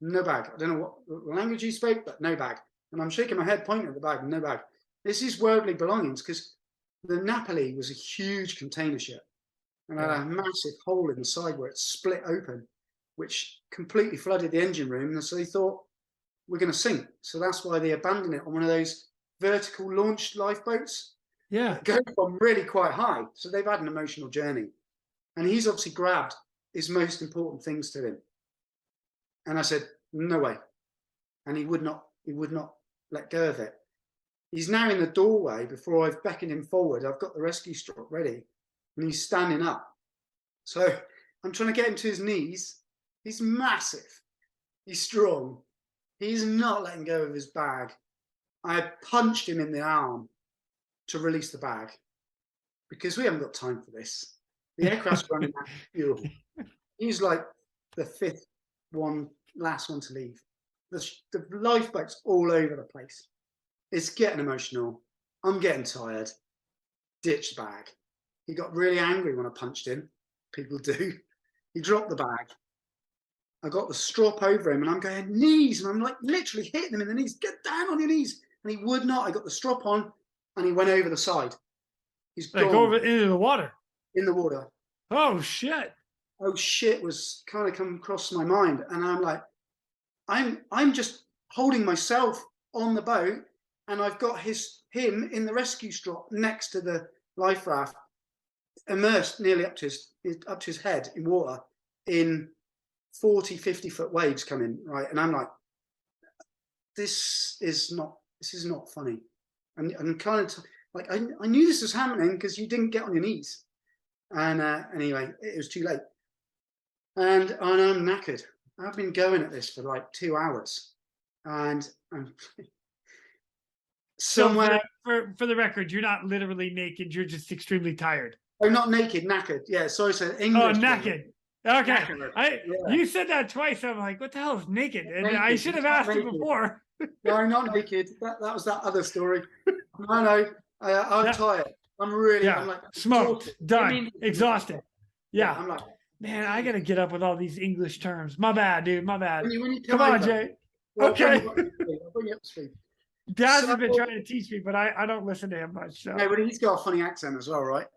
No bag. I don't know what language he spoke, but no bag. And I'm shaking my head, pointing at the bag, no bag. This is worldly belongings, because the Napoli was a huge container ship and had a massive hole in the side where it split open, which completely flooded the engine room. And so they thought, we're going to sink. So that's why they abandoned it on one of those vertical launched lifeboats. Yeah. Go from really quite high. So they've had an emotional journey. And he's obviously grabbed his most important things to him. And I said, no way. And he would not let go of it. He's now in the doorway before I've beckoned him forward. I've got the rescue strap ready and he's standing up. So I'm trying to get him to his knees. He's massive. He's strong. He's not letting go of his bag. I punched him in the arm to release the bag because we haven't got time for this. The aircraft's running out of fuel. He's like the last one to leave. The lifeboat's all over the place. It's getting emotional. I'm getting tired. Ditch the bag. He got really angry when I punched him. People do. He dropped the bag. I got the strop over him and I'm going, knees. And I'm like literally hitting him in the knees. Get down on your knees. And he would not. I got the strop on and he went over the side. He's like gone. over into the water. In the water. Oh, shit. Oh, shit was kind of come across my mind. And I'm like, I'm just holding myself on the boat and I've got him in the rescue strop next to the life raft, immersed nearly up to his head in water, in 40, 50 foot waves coming, right? And I'm like, this is not funny. And kind of like, I knew this was happening because you didn't get on your knees. And anyway, it was too late. And I'm knackered. I've been going at this for like 2 hours. And I'm somewhere. So for the record, you're not literally naked. You're just extremely tired. Oh, not naked, knackered. Yeah, sorry, so English. Oh, naked. Okay. Knackered. You said that twice. I'm like, what the hell is naked? And Naked. I should have asked you before. No, not naked. That was that other story. No, I'm tired. I'm really, I'm like smoked, exhausted. done, exhausted. Yeah. I'm like, man, I gotta get up with all these English terms. My bad, dude. My bad. when you Come on, Jay. Okay. I'll bring you up to speed. Dad has been trying to teach me, but I don't listen to him much. So. No, but he's got a funny accent as well, right?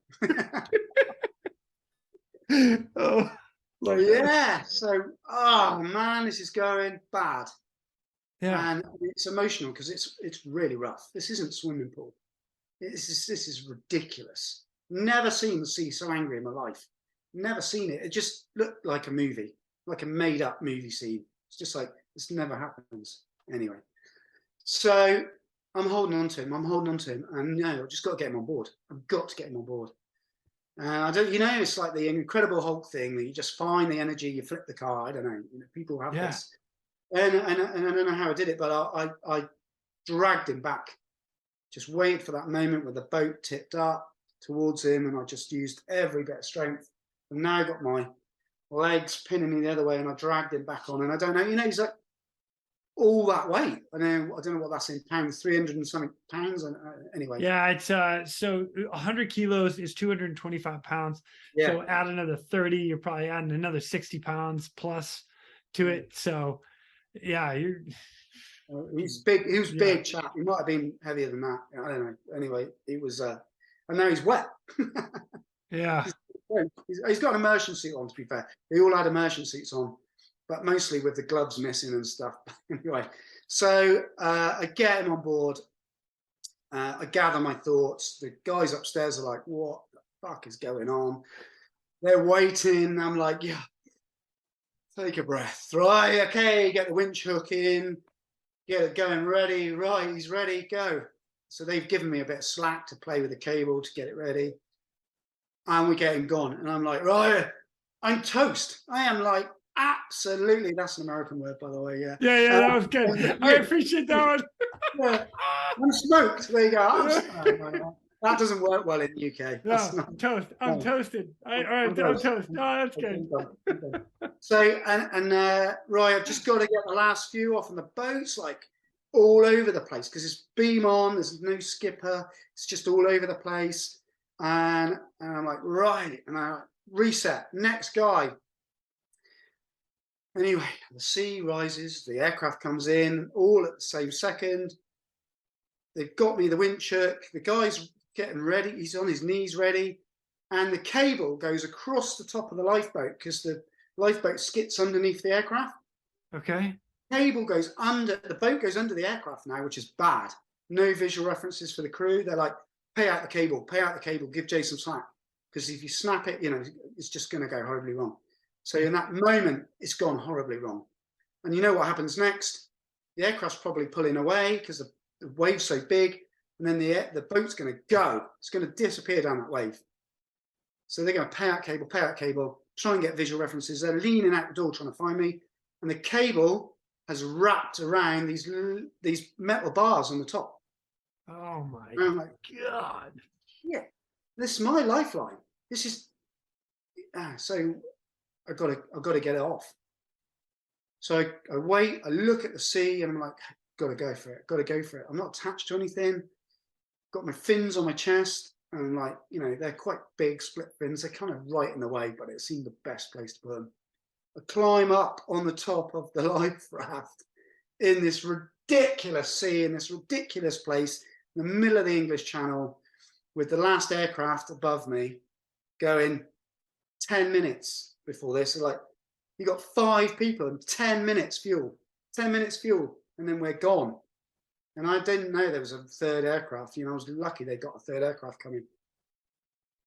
Oh, yeah. So, oh man, this is going bad. Yeah. And it's emotional because it's really rough. This isn't a swimming pool. This is ridiculous. Never seen the sea so angry in my life. Never seen it. It just looked like a movie, like a made-up movie scene. It's just like, this never happens. Anyway, so I'm holding on to him. And no, I've just got to get him on board. I've got to get him on board. I don't, it's like the Incredible Hulk thing that you just find the energy, you flip the car. I don't know. People have this. And I don't know how I did it, but I dragged him back. Just waited for that moment where the boat tipped up towards him, and I just used every bit of strength. And now I got my legs pinning me the other way, and I dragged him back on. And I don't know, he's like all that weight. I don't know what that's in pounds, 300 and something pounds. And anyway. Yeah, it's so 100 kilos is 225 pounds. Yeah. So add another 30, you're probably adding another 60 pounds plus to it. So yeah, he's big. He was big chap. He might have been heavier than that. I don't know. Anyway, it was. And now he's wet. Yeah. He's got an immersion suit on. To be fair, they all had immersion suits on, but mostly with the gloves missing and stuff. Anyway, so I get him on board. I gather my thoughts. The guys upstairs are like, "What the fuck is going on?" They're waiting. I'm like, "Yeah, take a breath. Right, okay, get the winch hook in. Get it going, ready, right, he's ready, go." So they've given me a bit of slack to play with the cable to get it ready. And we get him gone. And I'm like, right, I'm toast. I am like, absolutely, that's an American word, by the way, yeah. Yeah, that was good. I appreciate that one. Yeah. I'm smoked, there you go. That doesn't work well in the UK. No, toast. I'm toasted. I'm toast. Oh, that's good. So, right, I've just got to get the last few off, and the boat's like all over the place because it's beam on, there's no skipper, it's just all over the place. And I'm like, right, and I reset, next guy. Anyway, the sea rises, the aircraft comes in, all at the same second. They've got me the winch hook, the guy's getting ready, he's on his knees ready, and the cable goes across the top of the lifeboat because the lifeboat skits underneath the aircraft. Okay. Cable goes under, the boat goes under the aircraft now, which is bad. No visual references for the crew. They're like, pay out the cable, give Jay some slack. Because if you snap it, it's just going to go horribly wrong. So in that moment, it's gone horribly wrong. And you know what happens next? The aircraft's probably pulling away because the wave's so big. And then the boat's going to go. It's going to disappear down that wave. So they're going pay out cable, try and get visual references. They're leaning out the door trying to find me. And the cable has wrapped around these metal bars on the top. Oh my and I'm like, God. yeah, this is my lifeline. This is, so I've got to get it off. So I wait, I look at the sea, and I'm like, got to go for it. I'm not attached to anything. Got my fins on my chest, and I'm like, they're quite big split fins. They're kind of right in the way, but it seemed the best place to put them. I climb up on the top of the life raft in this ridiculous sea, in this ridiculous place, in the middle of the English Channel, with the last aircraft above me going 10 minutes before this. So like, you got 5 people and 10 minutes fuel, and then we're gone. And I didn't know there was a third aircraft. I was lucky they got a third aircraft coming.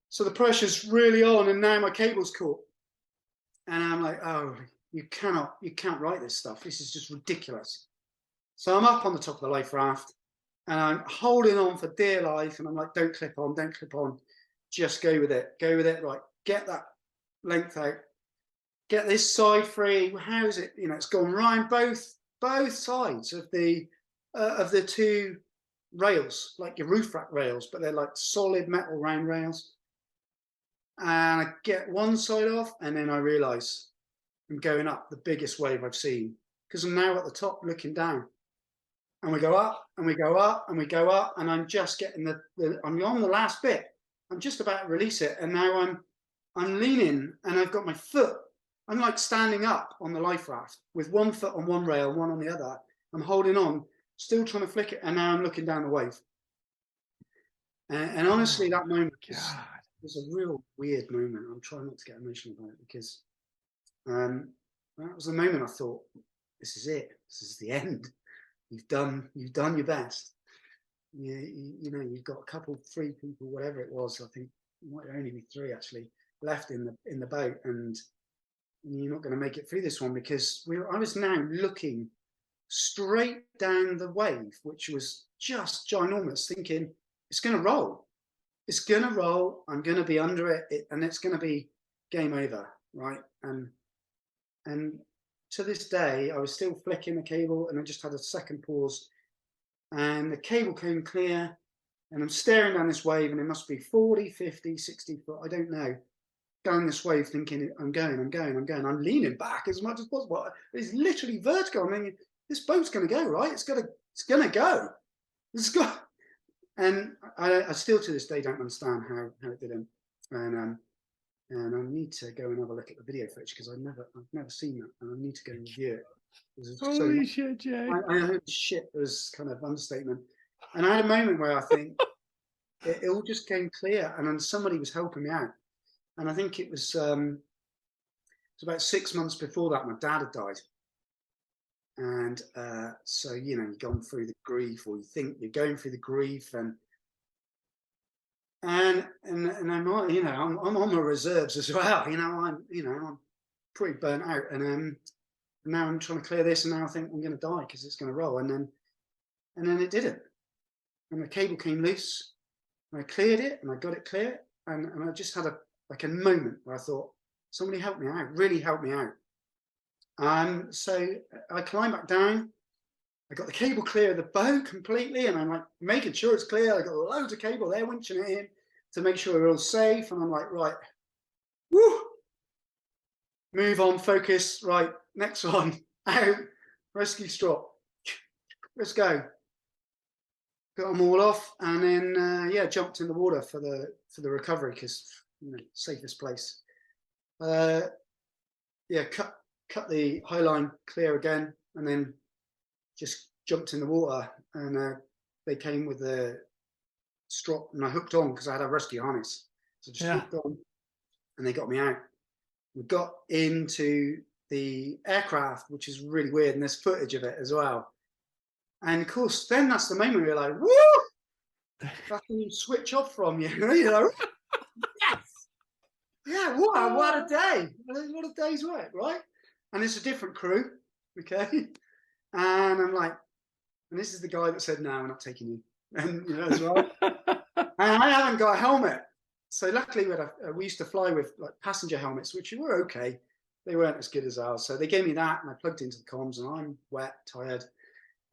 So the pressure's really on, and now my cable's caught. And I'm like, oh, you can't write this stuff. This is just ridiculous. So I'm up on the top of the life raft, and I'm holding on for dear life. And I'm like, don't clip on. Just go with it. Right, get that length out. Get this side free. How is it? It's gone round both sides of the 2 rails, like your roof rack rails, but they're like solid metal round rails. And I get one side off, and then I realise I'm going up the biggest wave I've seen, because I'm now at the top looking down. And we go up, and we go up, and we go up, and I'm just getting I'm on the last bit. I'm just about to release it, and now I'm leaning, and I've got my foot. I'm like standing up on the life raft with one foot on one rail, one on the other. I'm holding on, still trying to flick it, and now I'm looking down the wave. And honestly, that moment was a real weird moment. I'm trying not to get emotional about it, because that was the moment I thought, this is it. This is the end. You've done your best. You've got a couple, 3 people, whatever it was. I think it might only be 3 actually left in the boat, and you're not going to make it through this one, because I was now looking straight down the wave, which was just ginormous, thinking it's going to roll. I'm going to be under it, and it's going to be game over, right? And to this day, I was still flicking the cable, and I just had a second pause, and the cable came clear, and I'm staring down this wave, and it must be 40, 50, 60 foot, I don't know, down this wave, thinking I'm going. I'm leaning back as much as possible. It's literally vertical. I mean, this boat's going to go, right? It's going to go. And I still to this day don't understand how it didn't. And I need to go and have a look at the video footage, because I've never seen that, and I need to go and review it. Holy shit, Jay! I heard shit was kind of understatement, and I had a moment where I think it all just came clear, and then somebody was helping me out. And I think it was about 6 months before that, my dad had died. And so, you've gone through the grief, or you think you're going through the grief, and I'm I'm on my reserves as well. I'm pretty burnt out, and now I'm trying to clear this, and now I think I'm going to die because it's going to roll, and then it didn't, and the cable came loose, and I cleared it, and I got it clear, and I just had a moment where I thought, somebody help me out, really help me out. So I climbed back down. I got the cable clear of the boat completely, and I'm like making sure it's clear. I got loads of cable there, winching it in to make sure we're all safe. And I'm like, right, woo, move on, focus, right, next one, out, rescue strop, let's go. Got them all off, and then jumped in the water for the recovery, because safest place. Cut the high line clear again, and then just jumped in the water, and they came with the strop, and I hooked on because I had a rescue harness. So just hooked on, and they got me out. We got into the aircraft, which is really weird, and there's footage of it as well. And of course, then that's the moment you're like, woo! Fucking switch off from you. Yes! Yeah, what a day. What a day's work, right? And it's a different crew, okay? And I'm like, and this is the guy that said, no, we're not taking you. And as well. And I haven't got a helmet. So luckily we used to fly with like passenger helmets, which were okay. They weren't as good as ours. So they gave me that, and I plugged into the comms, and I'm wet, tired,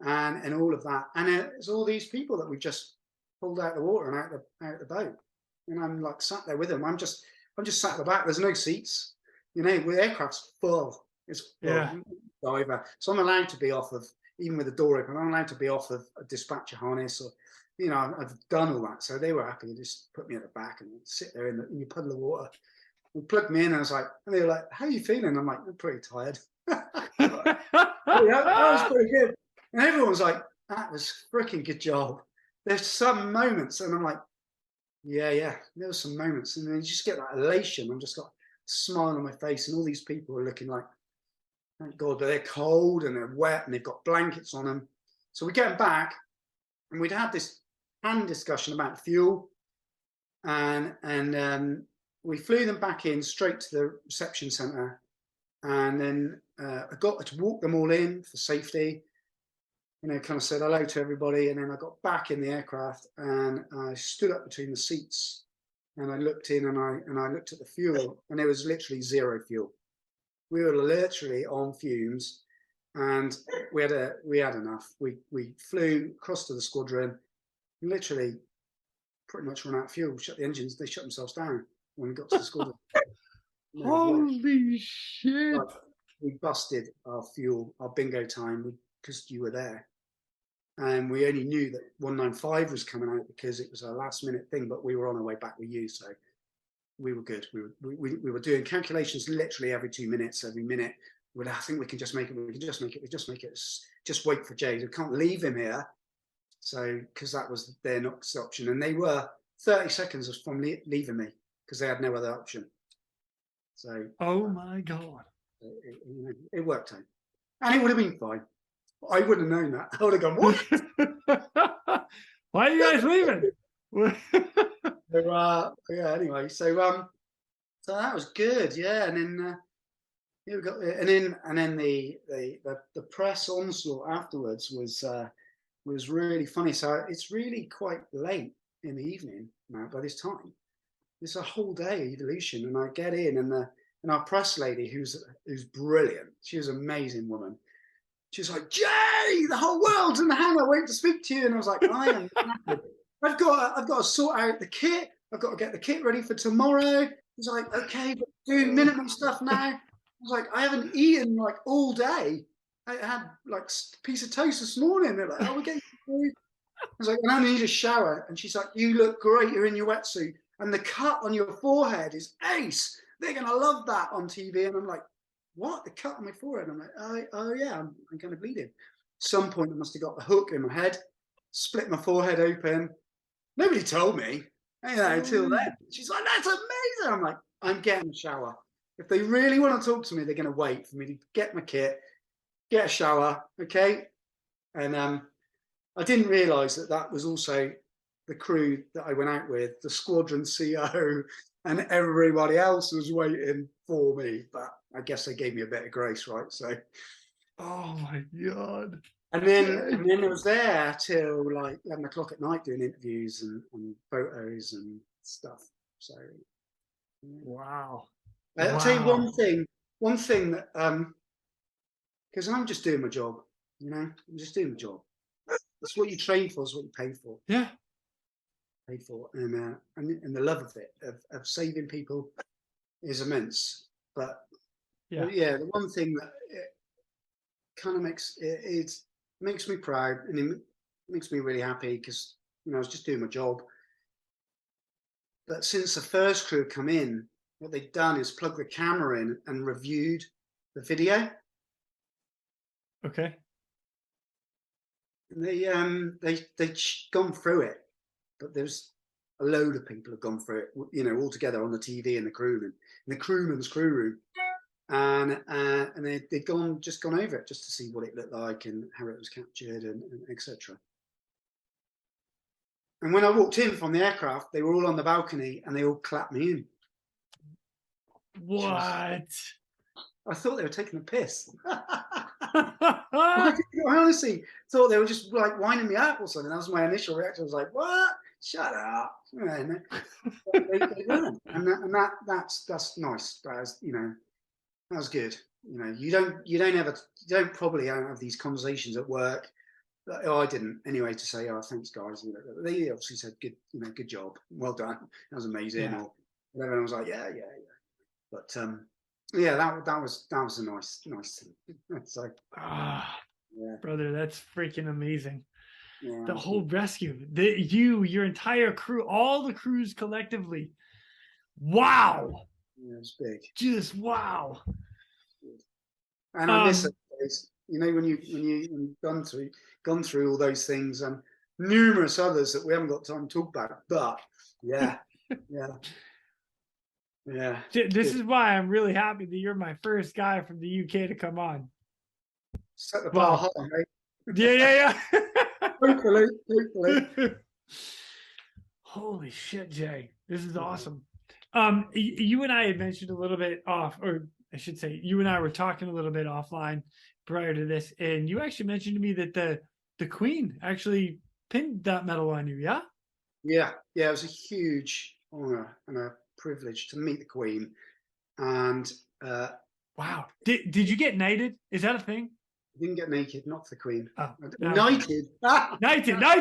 and all of that. And it's all these people that we just pulled out of the water and out the boat. And I'm like sat there with them. I'm just sat at the back. There's no seats. You know, the aircraft's full. It's full. Yeah. Diver. So I'm allowed to be off of, even with the door open, I'm allowed to be off of a dispatcher harness, or, you know, I've done all that. So they were happy to just put me at the back and sit there in your puddle of water. And plugged me in, and I was like, and they were like, "How are you feeling?" I'm like, "I'm pretty tired." Like, oh, yeah, that was pretty good. And everyone was like, "That was freaking good job." There's some moments, and I'm like, yeah, there were some moments, and then you just get that elation. I'm just got a smile on my face, and all these people are looking like, thank God, but they're cold and they're wet and they've got blankets on them. So we get back, and we'd had this hand discussion about fuel, and we flew them back in straight to the reception centre, and then I got to walk them all in for safety. You know, kind of said hello to everybody, and then I got back in the aircraft, and I stood up between the seats, and I looked in, and I looked at the fuel, and there was literally zero fuel. We were literally on fumes, and we had enough. We flew across to the squadron, literally pretty much run out of fuel. Shut the engines. They shut themselves down when we got to the squadron. Holy shit! Like, we busted our fuel, our bingo time, because you were there. And we only knew that 195 was coming out because it was a last minute thing, but we were on our way back with you, so we were good. We were doing calculations literally every 2 minutes, every minute. I think we can just make it. We can just make it. We just make it. Just wait for Jay. We can't leave him here. So because that was their next option, and they were 30 seconds from leaving me because they had no other option. So oh my God, it worked out, and it would have been fine. I wouldn't have known that. I would have gone, what? Why are you guys leaving? So, yeah. Anyway, so that was good. Yeah, and then yeah, we got, and then the press onslaught afterwards was really funny. So it's really quite late in the evening now. By this time, it's a whole day evolution, and I get in, and our press lady, who's brilliant. She was an amazing woman. She's like, "Jay, the whole world's in the hangar waiting to speak to you." And I was like, "I am knackered. I've got to sort out the kit. I've got to get the kit ready for tomorrow." He's like, "Okay, but do Minuteman stuff now." I was like, "I haven't eaten like all day. I had like a piece of toast this morning." They're like, "Oh, we're getting food." I was like, "I only need a shower." And she's like, "You look great. You're in your wetsuit, and the cut on your forehead is ace. They're gonna love that on TV." And I'm like, "What? The cut on my forehead?" I'm like, oh yeah, I'm kind of bleeding. At some point I must have got the hook in my head, split my forehead open. Nobody told me, you know, until then. She's like, "That's amazing." I'm like, "I'm getting a shower. If they really want to talk to me, they're going to wait for me to get my kit, get a shower, okay?" And I didn't realise that was also the crew that I went out with, the squadron CO, and everybody else was waiting for me. But I guess they gave me a bit of grace, right? So, oh my God. and then I was there till like 11 o'clock at night doing interviews and photos and stuff. So, yeah. Wow. I'll tell you one thing that because I'm just doing my job, you know, I'm just doing my job. That's what you train for, is what you pay for. Yeah. Paid for, and the love of it, of saving people, is immense. But yeah, the one thing that it kind of makes me proud, and it makes me really happy, because, you know, I was just doing my job. But since the first crew come in, what they've done is plug the camera in and reviewed the video. Okay. And they gone through it, but there's a load of people have gone through it, you know, all together on the TV and the crewman, in the crewman's crew room, and they'd gone over it just to see what it looked like and how it was captured and etc. And when I walked in from the aircraft, they were all on the balcony and they all clapped me in. What? I thought they were taking a piss. I honestly thought they were just like winding me up or something. That was my initial reaction. I was like, "What? Shut up." Yeah, and they learn, and that's nice. That's, you know, that was good. You know, you don't probably have these conversations at work. Oh, I didn't anyway, to say, oh, thanks guys. You know, they obviously said good, you know, good job, well done, that was amazing, Yeah. or whatever. I was like, yeah, yeah, yeah. But yeah, that was a nice thing. So Ah, yeah, brother, that's freaking amazing. yeah, The it was whole good. rescue, your entire crew, all the crews collectively. Wow. Yeah, it was big. Just wow. And I miss Um, those days. You know, when you've gone through all those things and numerous others that we haven't got time to talk about. But yeah, yeah, yeah, it's this good. is why I'm really happy that you're my first guy from the UK to come on. Set the bar Well, high, yeah. hopefully, hopefully. Holy shit, Jay. This is Yeah. awesome. You and I had mentioned a little bit off, or I should say, you and I were talking a little bit offline prior to this, and you actually mentioned to me that the Queen actually pinned that medal on you, yeah? Yeah, yeah, it was a huge honour and a privilege to meet the Queen. And Wow. Did you get knighted? Is that a thing? didn't get naked, not for the Queen. Oh, okay. Knighted. Knighted. No,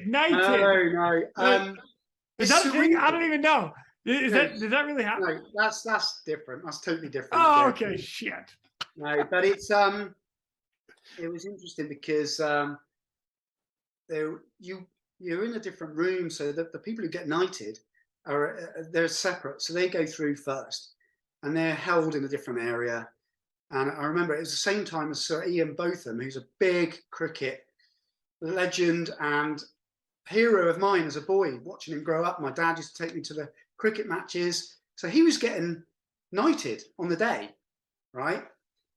no. Is It's that a thing? I surreal. don't even know. Is No, does that really happen? no, that's different. That's totally different Oh, again. okay. Shit. No, but it was interesting because you're in a different room, so the people who get knighted are they're separate, so they go through first, and they're held in a different area. And I remember it was the same time as Sir Ian Botham, who's a big cricket legend and hero of mine as a boy. Watching him grow up, my dad used to take me to the cricket matches, so he was getting knighted on the day, right?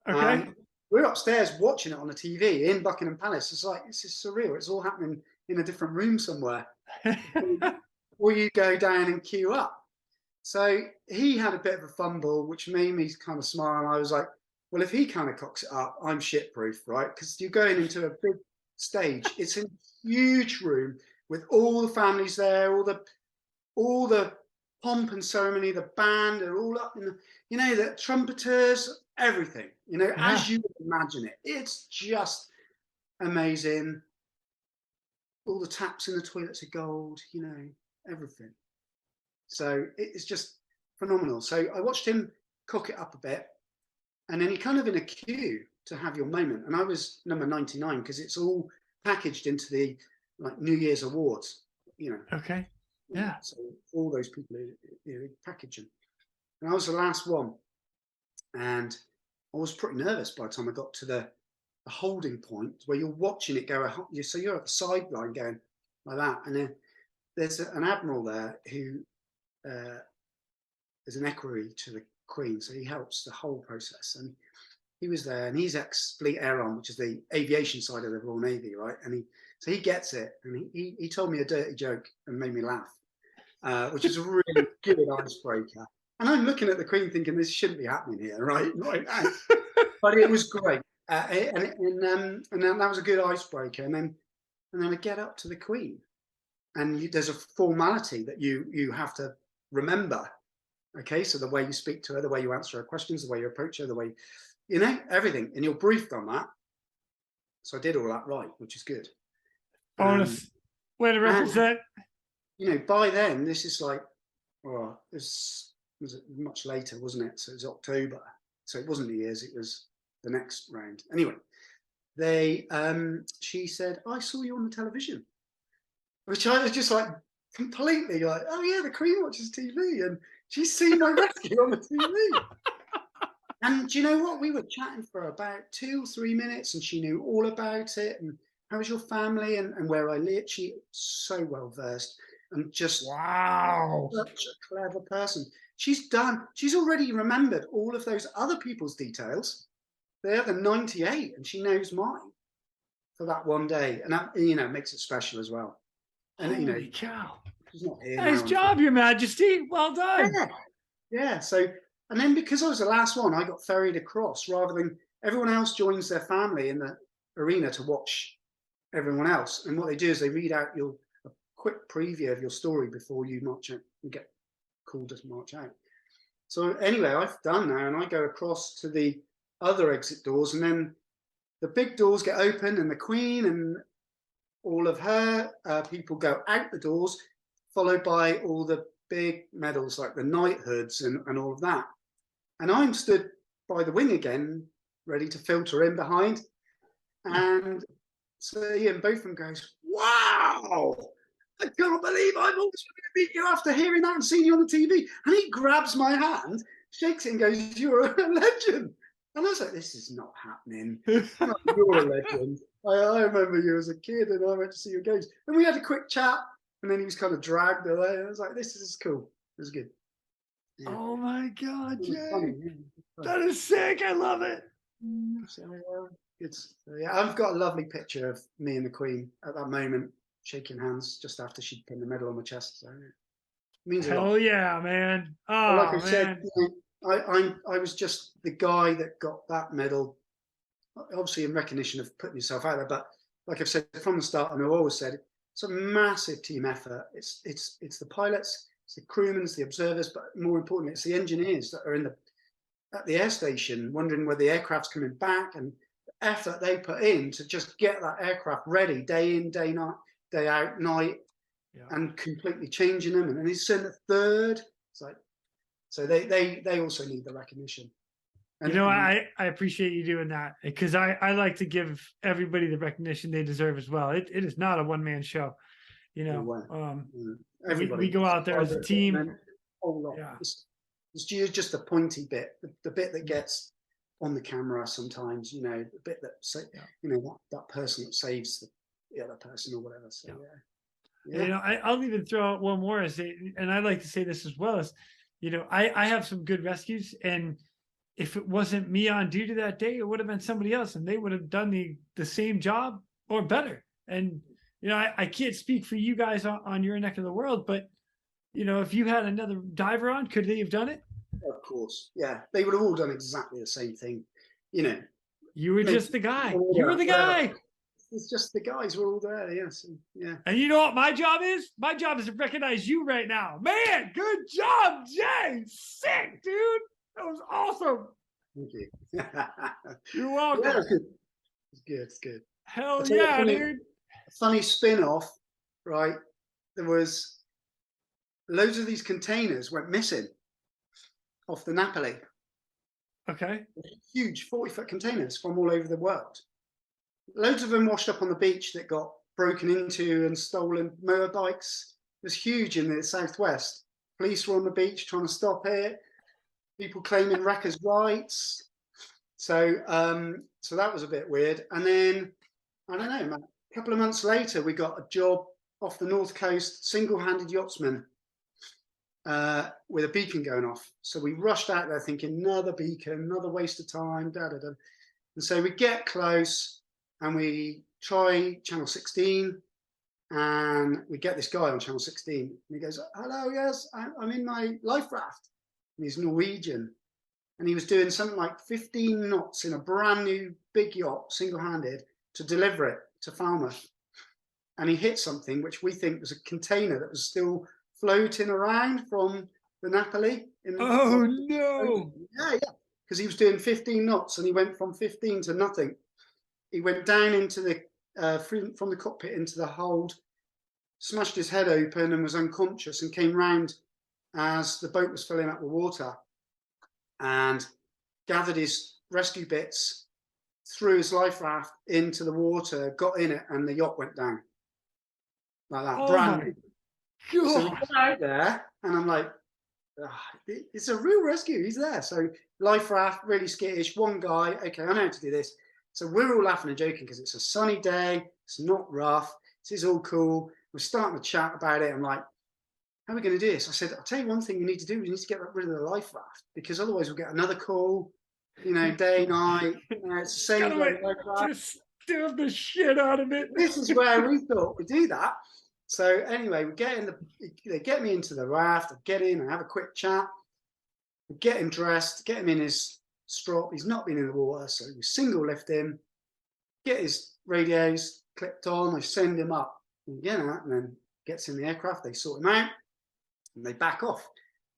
Okay. We're upstairs watching it on the TV in Buckingham Palace. It's like, this is surreal. It's all happening in a different room somewhere. Or you go down and queue up. So he had a bit of a fumble, which made me kind of smile. And I was like, well, if he kind of cocks it up, I'm shit proof, right? Because you're going into a big stage. It's a huge room with all the families there, all the pomp and ceremony, the band are all up in the, you know, the trumpeters, everything, you know, Yeah. as you would imagine it. It's just amazing. All the taps in the toilets are gold, you know, everything. So it's just phenomenal. So I watched him cook it up a bit, and then you're kind of in a queue to have your moment. And I was number 99 because it's all packaged into the like New Year's awards, you know. Okay. Yeah. So all those people package them. And I was the last one. And I was pretty nervous by the time I got to the holding point where you're watching it go. So you're at the sideline going like that. And then there's an admiral there who is an equerry to the Queen. So he helps the whole process. And he was there, and he's ex-Fleet Aeron, which is the aviation side of the Royal Navy, right? And so he gets it, and he told me a dirty joke and made me laugh, which is a really good icebreaker. And I'm looking at the Queen thinking this shouldn't be happening here, right? But it was great, and then that was a good icebreaker. And then I get up to the Queen, and there's a formality that you have to remember. Okay, so the way you speak to her, the way you answer her questions, the way you approach her, the way, you know, everything, and you're briefed on that. So I did all that right, which is good. Bonus. Way to represent. You know, by then, this is like, well, this was much later, wasn't it? So it was October. So it wasn't New Year's, it was the next round. Anyway, she said, I saw you on the television, which I was just like completely like, oh yeah, the Queen watches TV and she's seen my rescue on the TV. And do you know what? We were chatting for about 2 or 3 minutes, and she knew all about it. And how was your family and where I live? She so well versed and just wow, such a clever person. She's already remembered all of those other people's details. They're the 98, and she knows mine for that one day, and that, you know, makes it special as well. And holy you know, cow! she's not here. Nice job, Your Majesty. Well done. Yeah. So, and then because I was the last one, I got ferried across rather than everyone else joins their family in the arena to watch everyone else. And what they do is they read out quick preview of your story before you march out and get called to march out. So anyway, I've done now, and I go across to the other exit doors, and then the big doors get open, and the Queen and all of her people go out the doors, followed by all the big medals like the knighthoods and all of that. And I'm stood by the wing again, ready to filter in behind. And so Ian Botham goes, "Wow, I can't believe I'm always going to meet you after hearing that and seeing you on the TV." And he grabs my hand, shakes it and goes, "You're a legend." And I was like, "This is not happening. You're a legend. I remember you as a kid and I went to see your games." And we had a quick chat, and then he was kind of dragged away. I was like, "This is cool. It was good." Yeah. Oh my God, Jay. Funny, that is sick. I love it. So, yeah, I've got a lovely picture of me and the Queen at that moment, shaking hands just after she'd pinned the medal on my chest. So it means a lot. Hell yeah, man. Oh, like I man. said, I was just the guy that got that medal, obviously in recognition of putting yourself out there. But like I've said from the start, and I've always said, it's a massive team effort. It's the pilots, it's the crewmen, it's the observers, but more importantly, it's the engineers that are at the air station wondering where the aircraft's coming back, and the effort they put in to just get that aircraft ready day in, day night, day out, night, and completely changing them. And then he's in the third. It's like, so they also need the recognition. And you know, I appreciate you doing that, because I like to give everybody the recognition they deserve as well. It is not a one-man show, you know. We go out there as a team. It's just the pointy bit, the bit that gets on the camera sometimes, you know, the bit that, you know, that person that saves the other person or whatever. So, yeah. You know, I'll even throw out one more, and I like to say this as well, as, you know, I have some good rescues, and if it wasn't me on duty that day, it would have been somebody else, and they would have done the same job or better. And, you know, I can't speak for you guys on your neck of the world, but, you know, if you had another diver on, could they have done it? Of course, yeah. They would have all done exactly the same thing, you know. You were just the guy. You were the guy. It's just the guys were all there, yes. Yeah. And you know what my job is? My job is to recognize you right now. Man, good job, Jay. Sick, dude. That was awesome. Thank you. You're welcome. Yeah, it's good. It's good. Hell yeah, dude. A funny spin-off, right? There was loads of these containers went missing off the Napoli. Okay. Huge 40-foot containers from all over the world. Loads of them washed up on the beach that got broken into and stolen. Motorbikes. It was huge in the southwest. Police were on the beach trying to stop it. People claiming wreckers' rights. So that was a bit weird. And then, I don't know, man, a couple of months later, we got a job off the north coast, single-handed yachtsman, with a beacon going off. So we rushed out there thinking, another beacon, another waste of time, da-da-da. And so we get close and we try channel 16, and we get this guy on channel 16. And he goes, "Hello, yes, I'm in my life raft." And he's Norwegian. And he was doing something like 15 knots in a brand new big yacht, single-handed, to deliver it to Falmouth. And he hit something which we think was a container that was still floating around from the Napoli. Oh, no. Yeah. Because he was doing 15 knots and he went from 15 to nothing. He went down into from the cockpit into the hold, smashed his head open and was unconscious, and came round as the boat was filling up with water, and gathered his rescue bits, threw his life raft into the water, got in it, and the yacht went down. Like that. Oh brand new. God. So we got out there, and I'm like, it's a real rescue. He's there. So life raft, really skittish. One guy, okay, I know how to do this. So we're all laughing and joking because it's a sunny day. It's not rough. This is all cool. We're starting to chat about it. I'm like, how are we going to do this? I said, I'll tell you one thing you need to do. We need to get rid of the life raft, because otherwise we'll get another call, you know, day, night. It's the same life raft. Just steal the shit out of it. This is where we thought we'd do that. So anyway, they get me into the raft. I get in, I have a quick chat. We get him dressed, get him in his strop. He's not been in the water, so we single lift him, get his radios clipped on. I send him up, and then gets in the aircraft, they sort him out, and they back off.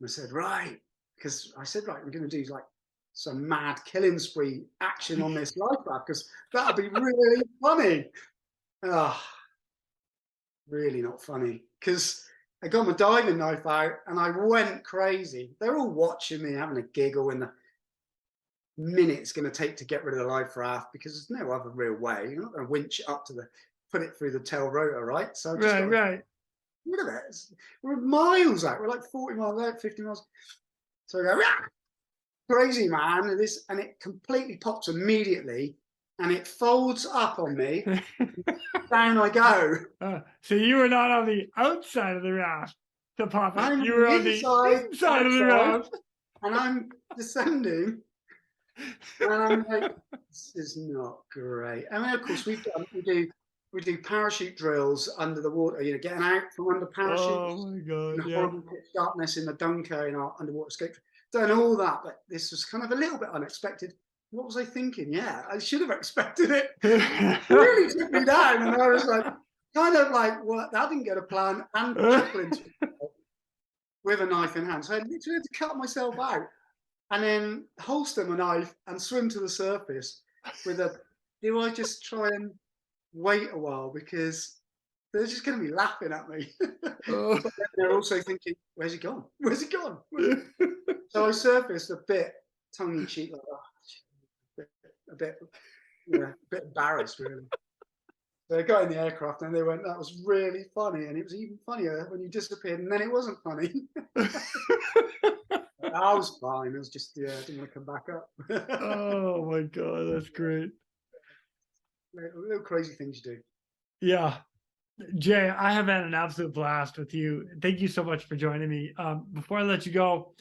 And I said, right, because I said, right, I'm going to do like some mad killing spree action on this life raft, because that'll be really funny. Oh, really not funny, because I got my diving knife out and I went crazy. They're all watching me, having a giggle in the minute it's going to take to get rid of the life raft, because there's no other real way. You're not going to winch it up to put it through the tail rotor, right? So I just got rid of it. We're miles out. We're like 40 miles out, 50 miles. So I go, Rah! Crazy, man. And it completely pops immediately, and it folds up on me. Down I go. So you were not on the outside of the raft to pop it. You were on the inside of the raft. And I'm descending. And I'm like, this is not great. I mean, of course, we do parachute drills under the water, getting out from under parachutes. Oh my God. In the horrible pitch darkness in the Dunker in our underwater escape. Done all that, but this was kind of a little bit unexpected. What was I thinking? Yeah, I should have expected it. It really took me down, and I was like, kind of like, what? That didn't get a plan, and chuckling with a knife in hand. So I literally had to cut myself out, and then holster my knife and swim to the surface with a. Do I just try and wait a while, because they're just going to be laughing at me. But they're also thinking, "Where's he gone? Where's he gone?" So I surfaced a bit tongue-in-cheek, like, a bit embarrassed, really. So I got in the aircraft and they went, "That was really funny," and it was even funnier when you disappeared, and then it wasn't funny. I was fine. It was just, I didn't want to come back up. Oh my God, that's great. Little crazy things you do. Yeah. Jay, I have had an absolute blast with you. Thank you so much for joining me. Before I let you go,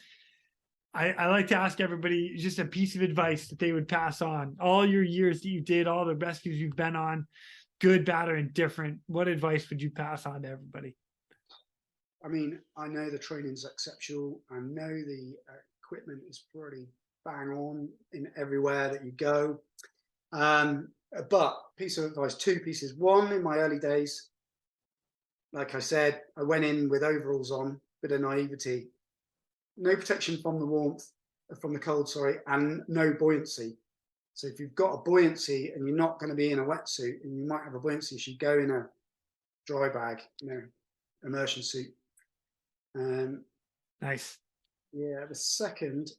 I like to ask everybody just a piece of advice that they would pass on. All your years that you did, all the rescues you've been on, good, bad, or indifferent, what advice would you pass on to everybody? I mean, I know the training's exceptional. I know the equipment is pretty bang on in everywhere that you go. But piece of advice, two pieces. One, in my early days, like I said, I went in with overalls on, bit of naivety, no protection from the warmth, from the cold, and no buoyancy. So if you've got a buoyancy and you're not going to be in a wetsuit, and you might have a buoyancy, you should go in a dry bag, immersion suit. Nice. Yeah, the second,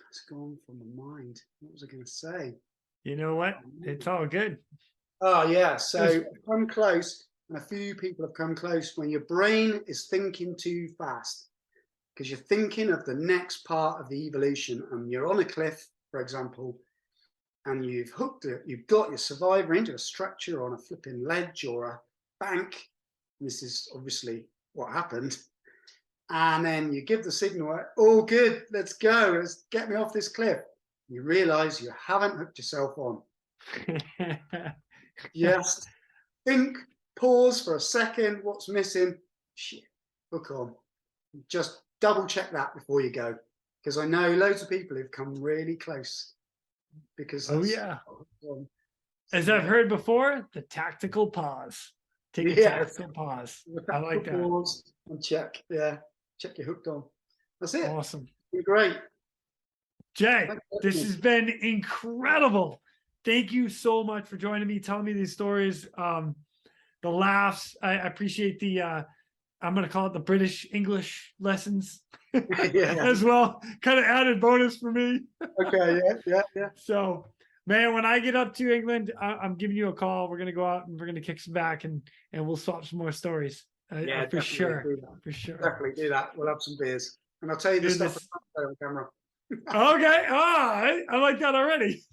it's gone from my mind. What was I going to say? You know what? It's all good. Oh, yeah. So I've come close, and a few people have come close, when your brain is thinking too fast, because you're thinking of the next part of the evolution, and you're on a cliff, for example, and you've hooked it, you've got your survivor into a structure on a flipping ledge or a bank. This is obviously what happened. And then you give the signal, "All good, let's go, let's get me off this cliff." You realize you haven't hooked yourself on. Just think, pause for a second, what's missing? Shit, hook on. Just double check that before you go, because I know loads of people who've come really close. Because as I've heard before, the tactical pause. Take a tactical pause. I like that. Pause and check. Yeah, check you're hooked on. That's it. Awesome. Great. Jay, this has been incredible. Thank you so much for joining me, telling me these stories, the laughs. I appreciate the, I'm going to call it the British English lessons as well. Kind of added bonus for me. Okay, yeah. So, man, when I get up to England, I'm giving you a call. We're going to go out and we're going to kick some back, and we'll swap some more stories. For sure. For sure. Definitely do that. We'll have some beers. And I'll tell you the stuff on camera. Okay. I like that already.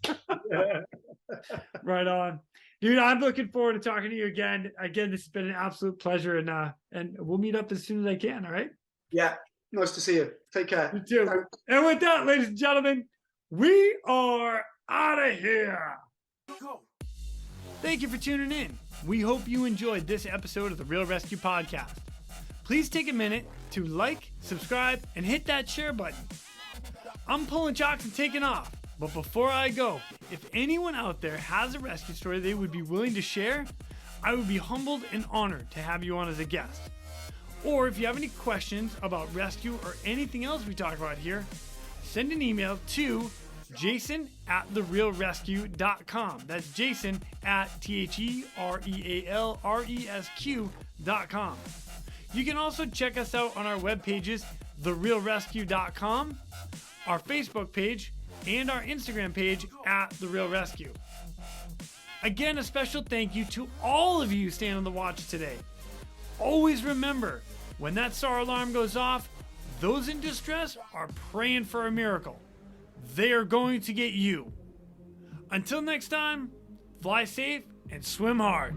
Right on. Dude, I'm looking forward to talking to you again. Again, this has been an absolute pleasure, and we'll meet up as soon as I can, all right? Yeah. Nice to see you. Take care. You too. Thanks. And with that, ladies and gentlemen, we are out of here. Go. Thank you for tuning in. We hope you enjoyed this episode of the Real ResQ podcast. Please take a minute to like, subscribe, and hit that share button. I'm pulling chocks and taking off. But before I go, if anyone out there has a rescue story they would be willing to share, I would be humbled and honored to have you on as a guest. Or if you have any questions about rescue or anything else we talk about here, send an email to jason@therealresq.com. That's Jason at TheRealResQ.com. You can also check us out on our web pages, therealresq.com, our Facebook page, and our Instagram page @TheRealResQ. Again, a special thank you to all of you staying on the watch today. Always remember, when that SAR alarm goes off, those in distress are praying for a miracle. They are going to get you. Until next time, fly safe and swim hard.